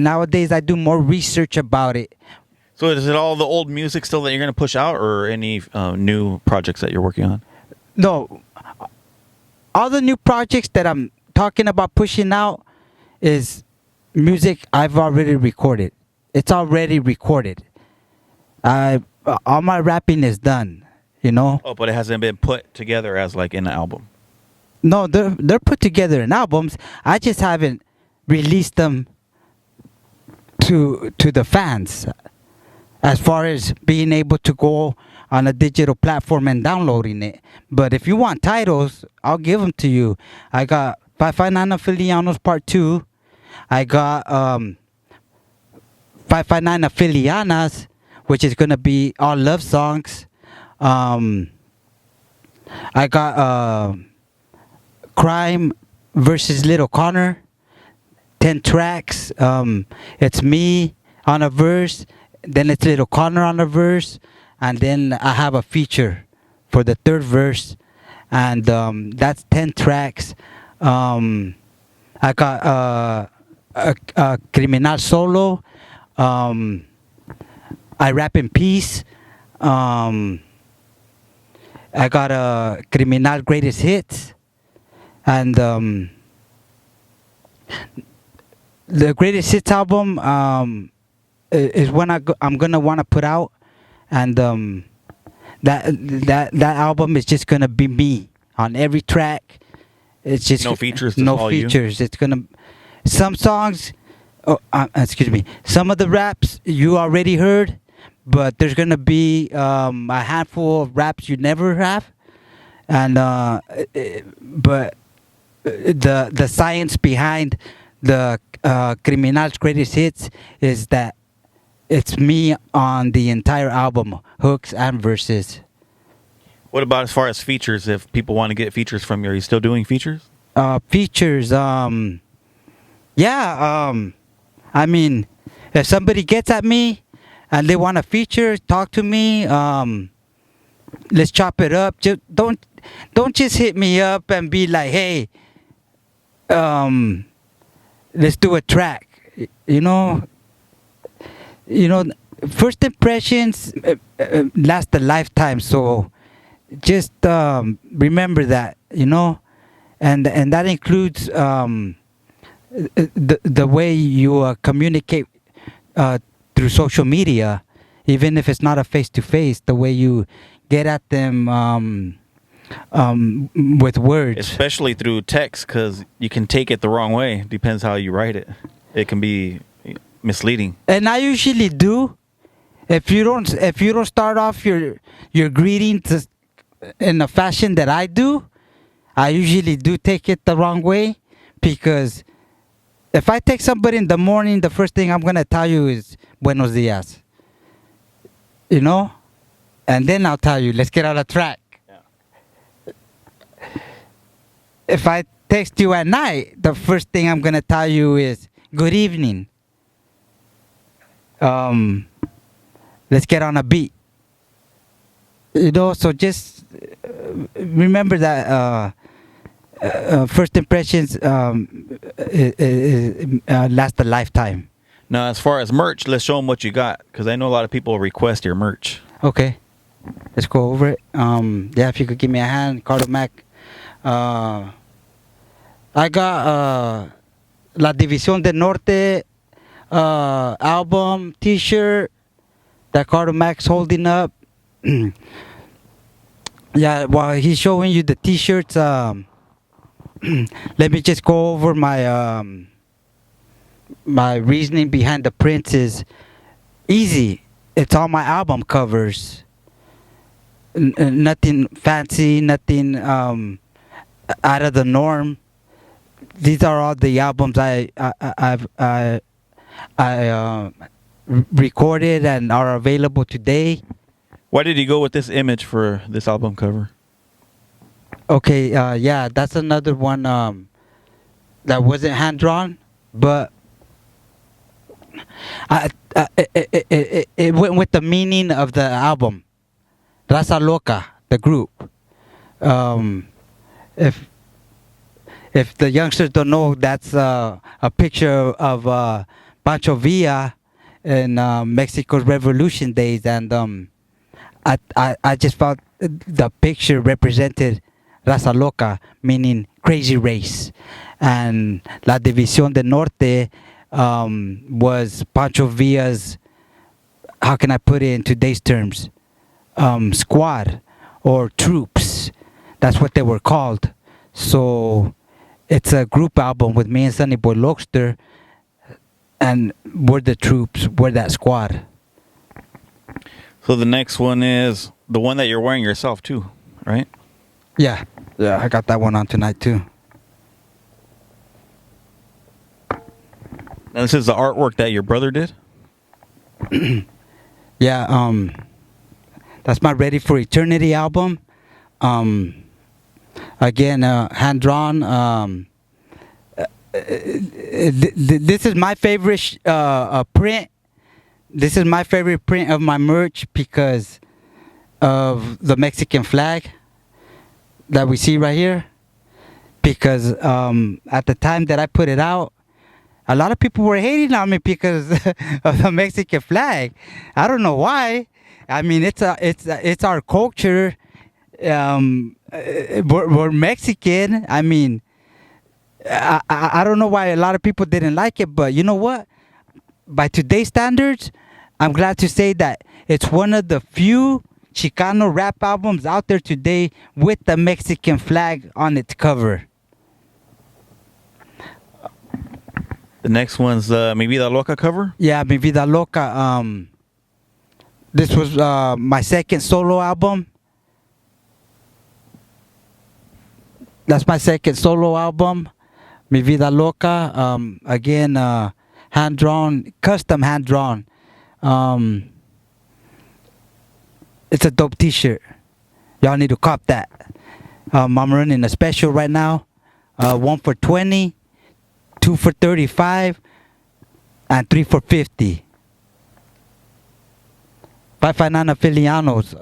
nowadays I do more research about it. So is it all the old music still that you're going to push out, or any new projects that you're working on? No, all the new projects that I'm talking about pushing out is music I've already recorded. It's already recorded. All my rapping is done, Oh, but it hasn't been put together as like in an album. No, they're put together in albums. I just haven't released them to the fans. As far as being able to go on a digital platform and downloading it. But if you want titles, I'll give them to you. I got 559 Afilianos Part 2. I got 559 Afilianas, which is going to be all love songs. I got Crime versus Little Connor, 10 tracks. It's me on a verse, then it's Little Connor on a verse, and then I have a feature for the third verse, and that's 10 tracks. I got a Kriminal solo. I rap in peace. I got a Kriminal greatest hits, and the greatest hits album is when I'm gonna want to put out, and that album is just gonna be me on every track. It's just no features. No features. You? It's gonna some songs. Excuse me. Some of the raps you already heard, but there's gonna be a handful of raps you never have, and but the science behind the Kriminal's greatest hits is that it's me on the entire album, hooks and verses. What about as far as features? If people want to get features from you, are you still doing features? Features, yeah. I mean, if somebody gets at me and they want a feature, talk to me. Let's chop it up. Just don't just hit me up and be like, hey, let's do a track. First impressions last a lifetime. So just remember that, and that includes the way you communicate through social media, even if it's not a face-to-face. The way you get at them with words. Especially through text, because you can take it the wrong way. Depends how you write it. It can be misleading. And I usually do. If you don't start off your greeting in the fashion that I do, I usually do take it the wrong way, because if I take somebody in the morning, the first thing I'm gonna tell you is "Buenos dias," you know, and then I'll tell you, "Let's get on the track." Yeah. If I text you at night, the first thing I'm gonna tell you is "Good evening." Let's get on a beat. You know, so just remember that first impressions last a lifetime. Now, as far as merch, let's show them what you got, because I know a lot of people request your merch. Okay, let's go over it. Yeah, if you could give me a hand, Cardo Mac. I got La División del Norte album T-shirt that Cardo Mac's holding up. Yeah, while he's showing you the T-shirts, let me just go over my my reasoning behind the prints. Is easy. It's all my album covers. Nothing fancy, nothing out of the norm. These are all the albums I recorded and are available today. Why did you go with this image for this album cover? Okay, yeah, that's another one that wasn't hand drawn, but it went with the meaning of the album. Raza Loca, the group. If the youngsters don't know, that's a picture of Pancho Villa in Mexico's Revolution days, and I just felt the picture represented Raza Loca, meaning crazy race, and La División del Norte was Pancho Villa's, how can I put it in today's terms, squad or troops. That's what they were called. So it's a group album with me and Sonny Boy Lokester, and we're the troops, we're that squad. So the next one is the one that you're wearing yourself too, right? Yeah, I got that one on tonight too. Now this is the artwork that your brother did? Yeah, that's my Ready for Eternity album. Again, hand drawn. This is my favorite print. This is my favorite print of my merch because of the Mexican flag that we see right here. Because at the time that I put it out, a lot of people were hating on me because of the Mexican flag. I don't know why. I mean, it's our culture. We're Mexican. I mean, I don't know why a lot of people didn't like it, but you know what? By today's standards, I'm glad to say that it's one of the few Chicano rap albums out there today with the Mexican flag on its cover. The next one's Mi Vida Loca cover? Yeah, Mi Vida Loca. This was my second solo album. That's my second solo album, Mi Vida Loca. Again, hand-drawn, custom hand-drawn. It's a dope t-shirt. Y'all need to cop that. I'm running a special right now. 1 for $20, 2 for $35, and 3 for $50. 559 Afilianos.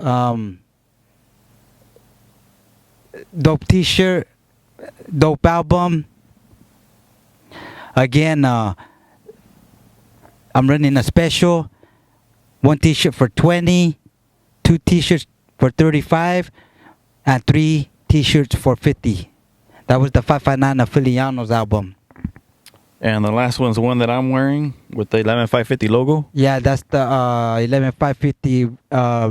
Dope t-shirt, dope album. Again, I'm running a special. 1 t-shirt for $20, 2 t-shirts for $35, and 3 t-shirts for $50. That was the 559 Afilianos album. And the last one's the one that I'm wearing with the 11550 logo. Yeah, that's the 11550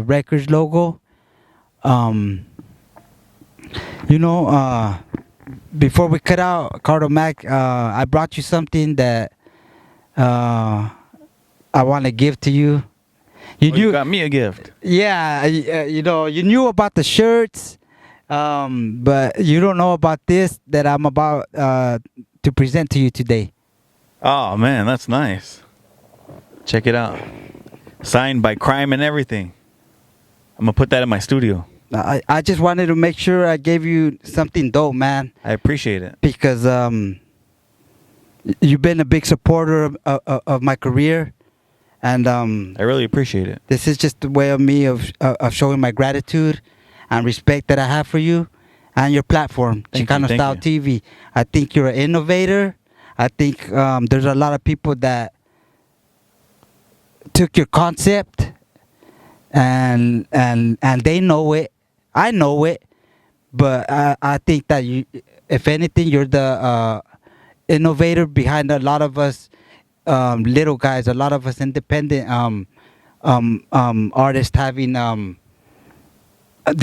Records logo. You know, before we cut out, Cardo Mac, I brought you something that I want to give to you. You got me a gift. Yeah, you know, you knew about the shirts, but you don't know about this that I'm about to present to you today. Oh man, that's nice. Check it out. Signed by Crime and everything. I'm gonna put that in my studio. I just wanted to make sure I gave you something dope, man, I appreciate it. because you've been a big supporter of my career, and I really appreciate it. this is just a way of me of showing my gratitude and respect that I have for you and your platform, Thank you, Chicano thank Style you. TV. I think you're an innovator. I think there's a lot of people that took your concept and they know it. I know it, but I think that you, if anything, you're the innovator behind a lot of us little guys, a lot of us independent artists having the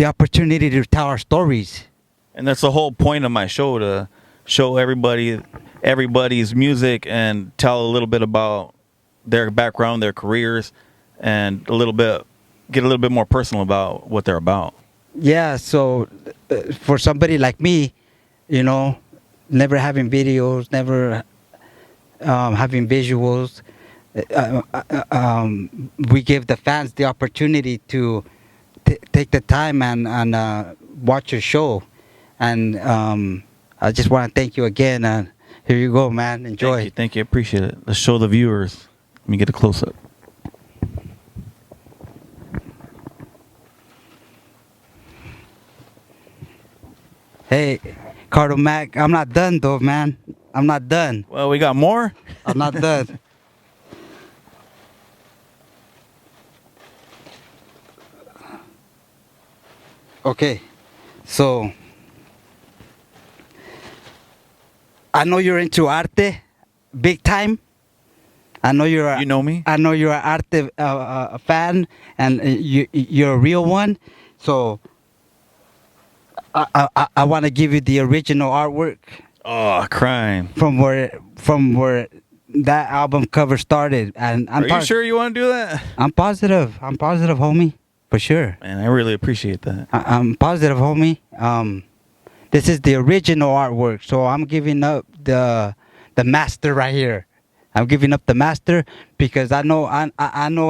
opportunity to tell our stories. And that's the whole point of my show, to show everybody's music and tell a little bit about their background, their careers, and get a little bit more personal about what they're about. Yeah, so for somebody like me, you know, never having videos, never having visuals, we give the fans the opportunity to take the time and watch your show. And I just want to thank you again. And here you go, man. Enjoy. Thank you. Appreciate it. Let's show the viewers. Let me get a close up. Hey, Cardo Mac, I'm not done though, man. I'm not done. Well, we got more. I'm not done. Okay, so I know you're into arte, big time. I know you're. You know me. I know you're an arte fan, and you're a real one. So I want to give you the original artwork Oh, crime. from where that album cover started, and Are you sure you want to do that? I'm positive. I'm positive, homie, for sure. Man, I really appreciate that. I'm positive, homie. This is the original artwork, so I'm giving up the master right here. I'm giving up the master because I know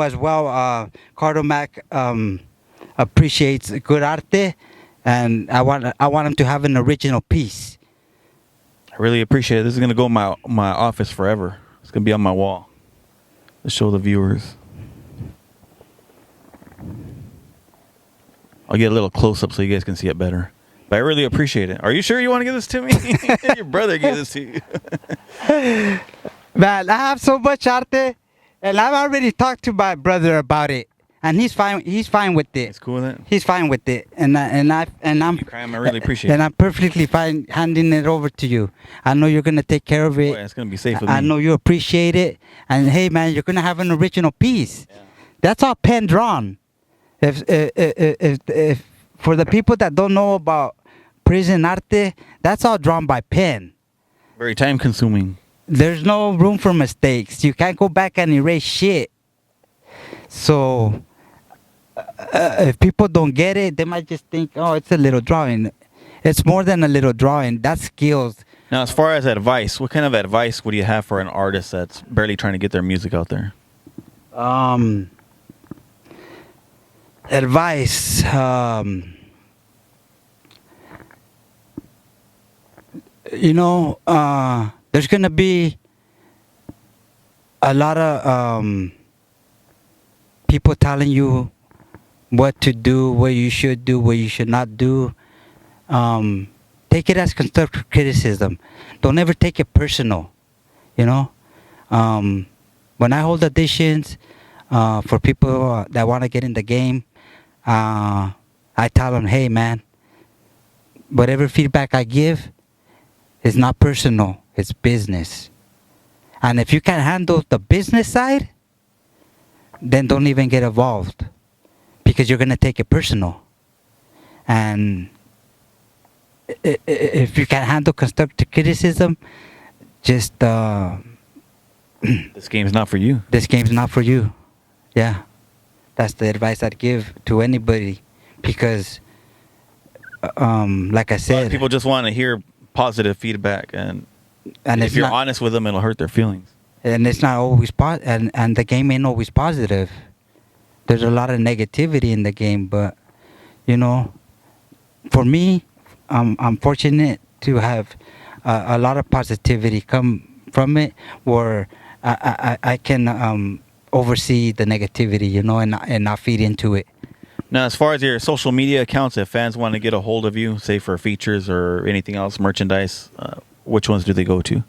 as well. Cardo Mac appreciates good arte, and I want him to have an original piece. I really appreciate it. This is gonna go in my office forever. It's gonna be on my wall. Let's show the viewers. I'll get a little close up so you guys can see it better. But I really appreciate it. Are you sure you want to give this to me? Your brother gave this to you. Man, I have so much arte, and I've already talked to my brother about it, and he's fine. He's fine with it. It's cool with it. He's fine with it, and I'm Crime, I really appreciate and it. I'm perfectly fine handing it over to you. I know you're gonna take care of it. Boy, it's gonna be safe with I me. know you appreciate it, and hey, man, you're gonna have an original piece. Yeah. That's all pen drawn. If for the people that don't know about prison arte, that's all drawn by pen. Very time consuming. There's no room for mistakes. You can't go back and erase shit. So if people don't get it, they might just think, oh, it's a little drawing. It's more than a little drawing. That's skills. Now, as far as advice, what kind of advice would you have for an artist that's barely trying to get their music out there? Advice. There's gonna be a lot of people telling you what to do, what you should do, what you should not do. Take it as constructive criticism. Don't ever take it personal. You know, when I hold auditions for people that want to get in the game, I tell them, hey man, whatever feedback I give is not personal, it's business. And if you can't handle the business side, then don't even get involved, because you're going to take it personal. And if you can handle constructive criticism, just This game's not for you. this game's not for you. Yeah, that's the advice I'd give to anybody, because like I A lot of said, people just want to hear positive feedback, and and if it's you're not, honest with them, it'll hurt their feelings. and it's not always and the game ain't always positive. There's a lot of negativity in the game, but you know, for me, I'm fortunate to have a lot of positivity come from it, where I can oversee the negativity, you know, and not feed into it. Now, as far as your social media accounts, if fans want to get a hold of you, say for features or anything else, merchandise, which ones do they go to?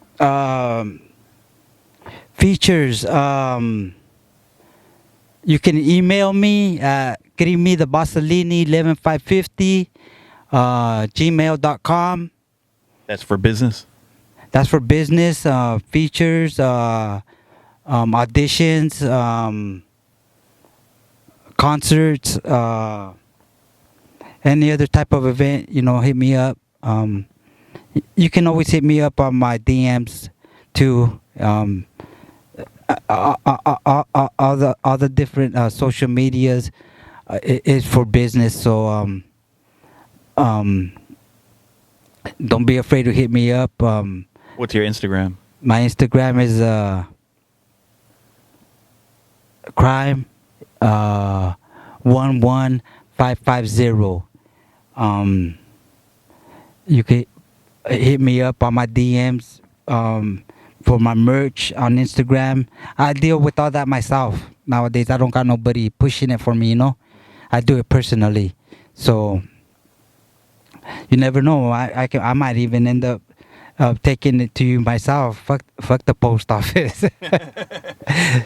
Features. You can email me at grimithebossellini11550 gmail.com. That's for business. That's for business, features, auditions, concerts, any other type of event, you know, hit me up. You can always hit me up on my DMs too. All the different social medias is for business, so don't be afraid to hit me up. What's your Instagram? My Instagram is crime 11550. You can hit me up on my DMs for my merch on Instagram. I deal with all that myself nowadays. I don't got nobody pushing it for me, you know. I do it personally, so you never know. I might even end up taking it to you myself. Fuck the post office.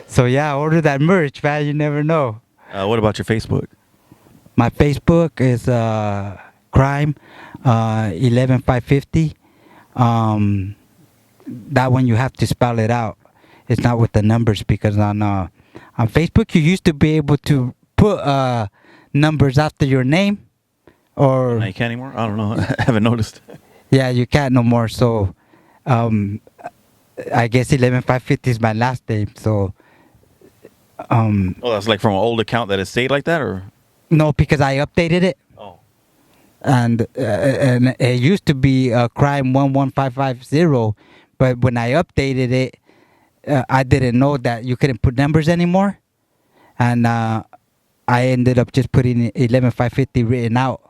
So yeah, order that merch, man. You never know. What about your Facebook? My Facebook is crime 11550. That one you have to spell it out. It's not with the numbers, because on Facebook you used to be able to put numbers after your name, or No, you can't anymore? I don't know. I haven't noticed. yeah, you can't no more. So I guess 11550 is my last name. So Oh, that's like from an old account that it stayed like that, or? no, because I updated it. Oh. And it used to be crime 11550, but when I updated it, I didn't know that you couldn't put numbers anymore, and I ended up just putting 11550 written out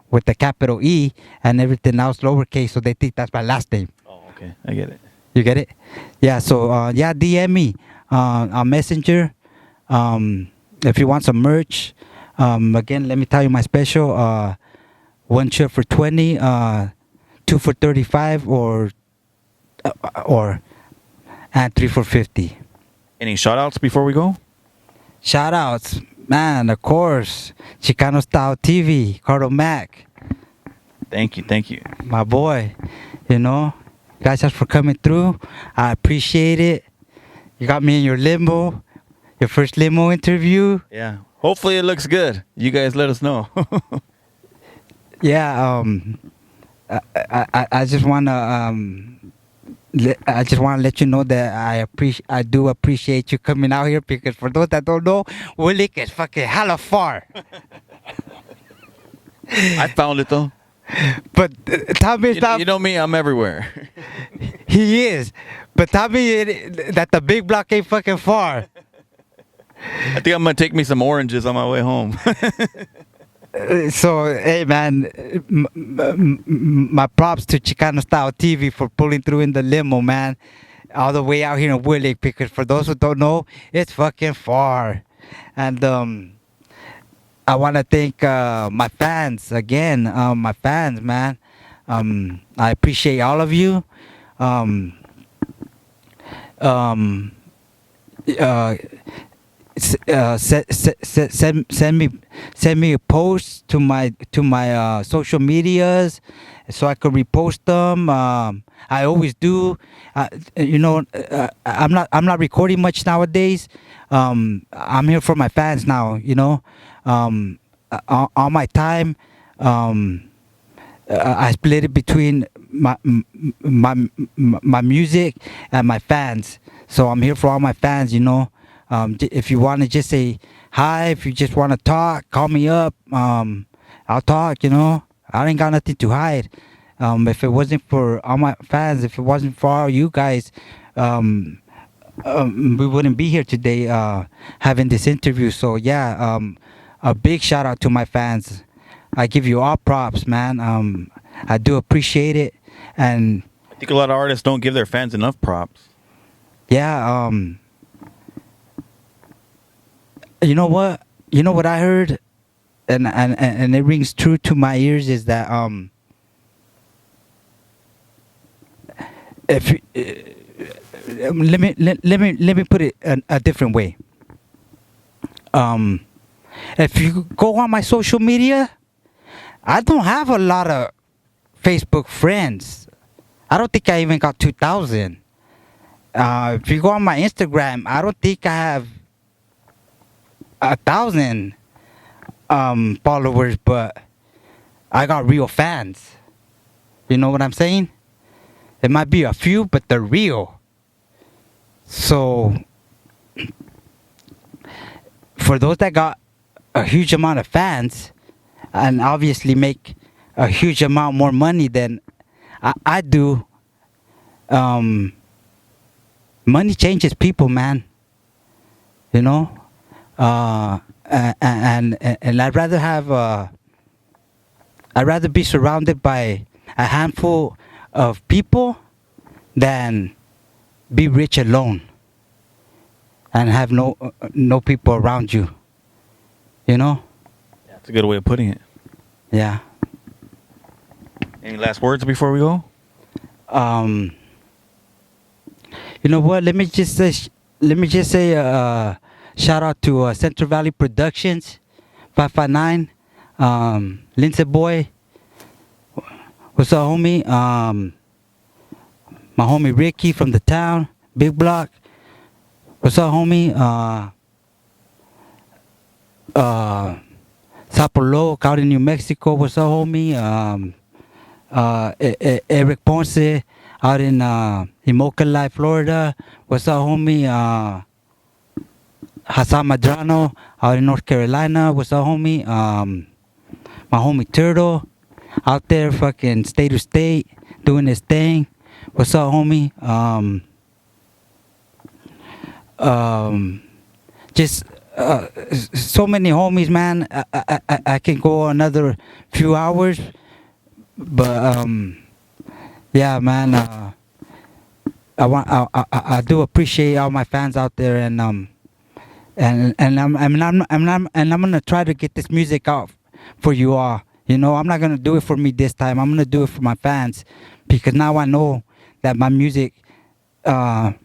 with the capital E and everything else lowercase, so they think that's my last name. Oh, okay. I get it. You get it? Yeah. So yeah, DM me on Messenger if you want some merch. Again, let me tell you my special. One shirt for 20, two for 35, or and three for 50. Any shout outs before we go? Shout outs, man, of course. Chicano Style TV, Cardo Mac, Thank you. Thank you. my boy. You know, guys, just for coming through. I appreciate it. You got me in your limo, your first limo interview. Yeah. Hopefully it looks good. You guys let us know. Yeah, I just wanna let you know that I do appreciate you coming out here, because for those that don't know, Willick is fucking hella far. I found it though. But Tommy's not. You know me, I'm everywhere. He is, but Tommy that the big block ain't fucking far. I think I'm gonna take me some oranges on my way home. So hey man, my props to Chicano Style TV for pulling through in the limo, man, all the way out here in Willick, because for those who don't know, it's fucking far. And I want to thank my fans again, my fans, man. I appreciate all of you. Send me a post to my social medias so I could repost them. I always do. You know, I'm not recording much nowadays. I'm here for my fans now. You know, all my time. I split it between my music and my fans. So I'm here for all my fans, you know. If you want to just say hi, if you just want to talk, call me up. I'll talk, you know. I ain't got nothing to hide. If it wasn't for all my fans, if it wasn't for all you guys, we wouldn't be here today having this interview. So yeah, a big shout out to my fans. I give you all props, man. I do appreciate it, and I think a lot of artists don't give their fans enough props. yeah, you know what? You know what I heard, and it rings true to my ears is that if let me put it a different way. If you go on my social media, I don't have a lot of Facebook friends. I don't think I even got 2,000. If you go on my Instagram, I don't think I have 1,000 followers, but I got real fans. You know what I'm saying? It might be a few, but they're real. So, for those that got a huge amount of fans, and obviously make a huge amount more money than I do, money changes people, man. You know, and I'd rather have I'd rather be surrounded by a handful of people than be rich alone and have no people around you. You know? That's a good way of putting it. Yeah. Any last words before we go? You know what? Let me just say shout out to Central Valley Productions, 559, Lindsay Boy. What's up, homie? My homie Ricky from the town, Big Block. What's up, homie? Sapolo out in New Mexico. What's up, homie? Eric Ponce out in Immokalee, Florida. What's up, homie? Hassan Madrano out in North Carolina. What's up, homie? My homie Turtle out there fucking state to state doing his thing. What's up, homie? Just so many homies, man. I can go another few hours, but yeah, man. I do appreciate all my fans out there, and I'm gonna try to get this music out for you all. You know, I'm not gonna do it for me this time. I'm gonna do it for my fans, because now I know that my music, that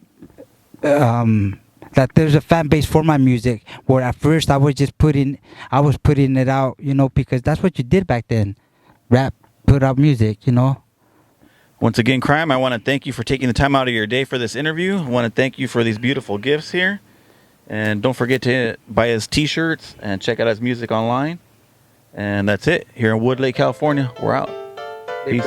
there's a fan base for my music. Where at first I was putting it out, you know, because that's what you did back then, rap, put out music, you know. Once again, Crime, I want to thank you for taking the time out of your day for this interview. I want to thank you for these beautiful gifts here. And don't forget to buy his t-shirts and check out his music online. And that's it. Here in Woodlake, California, we're out. Peace.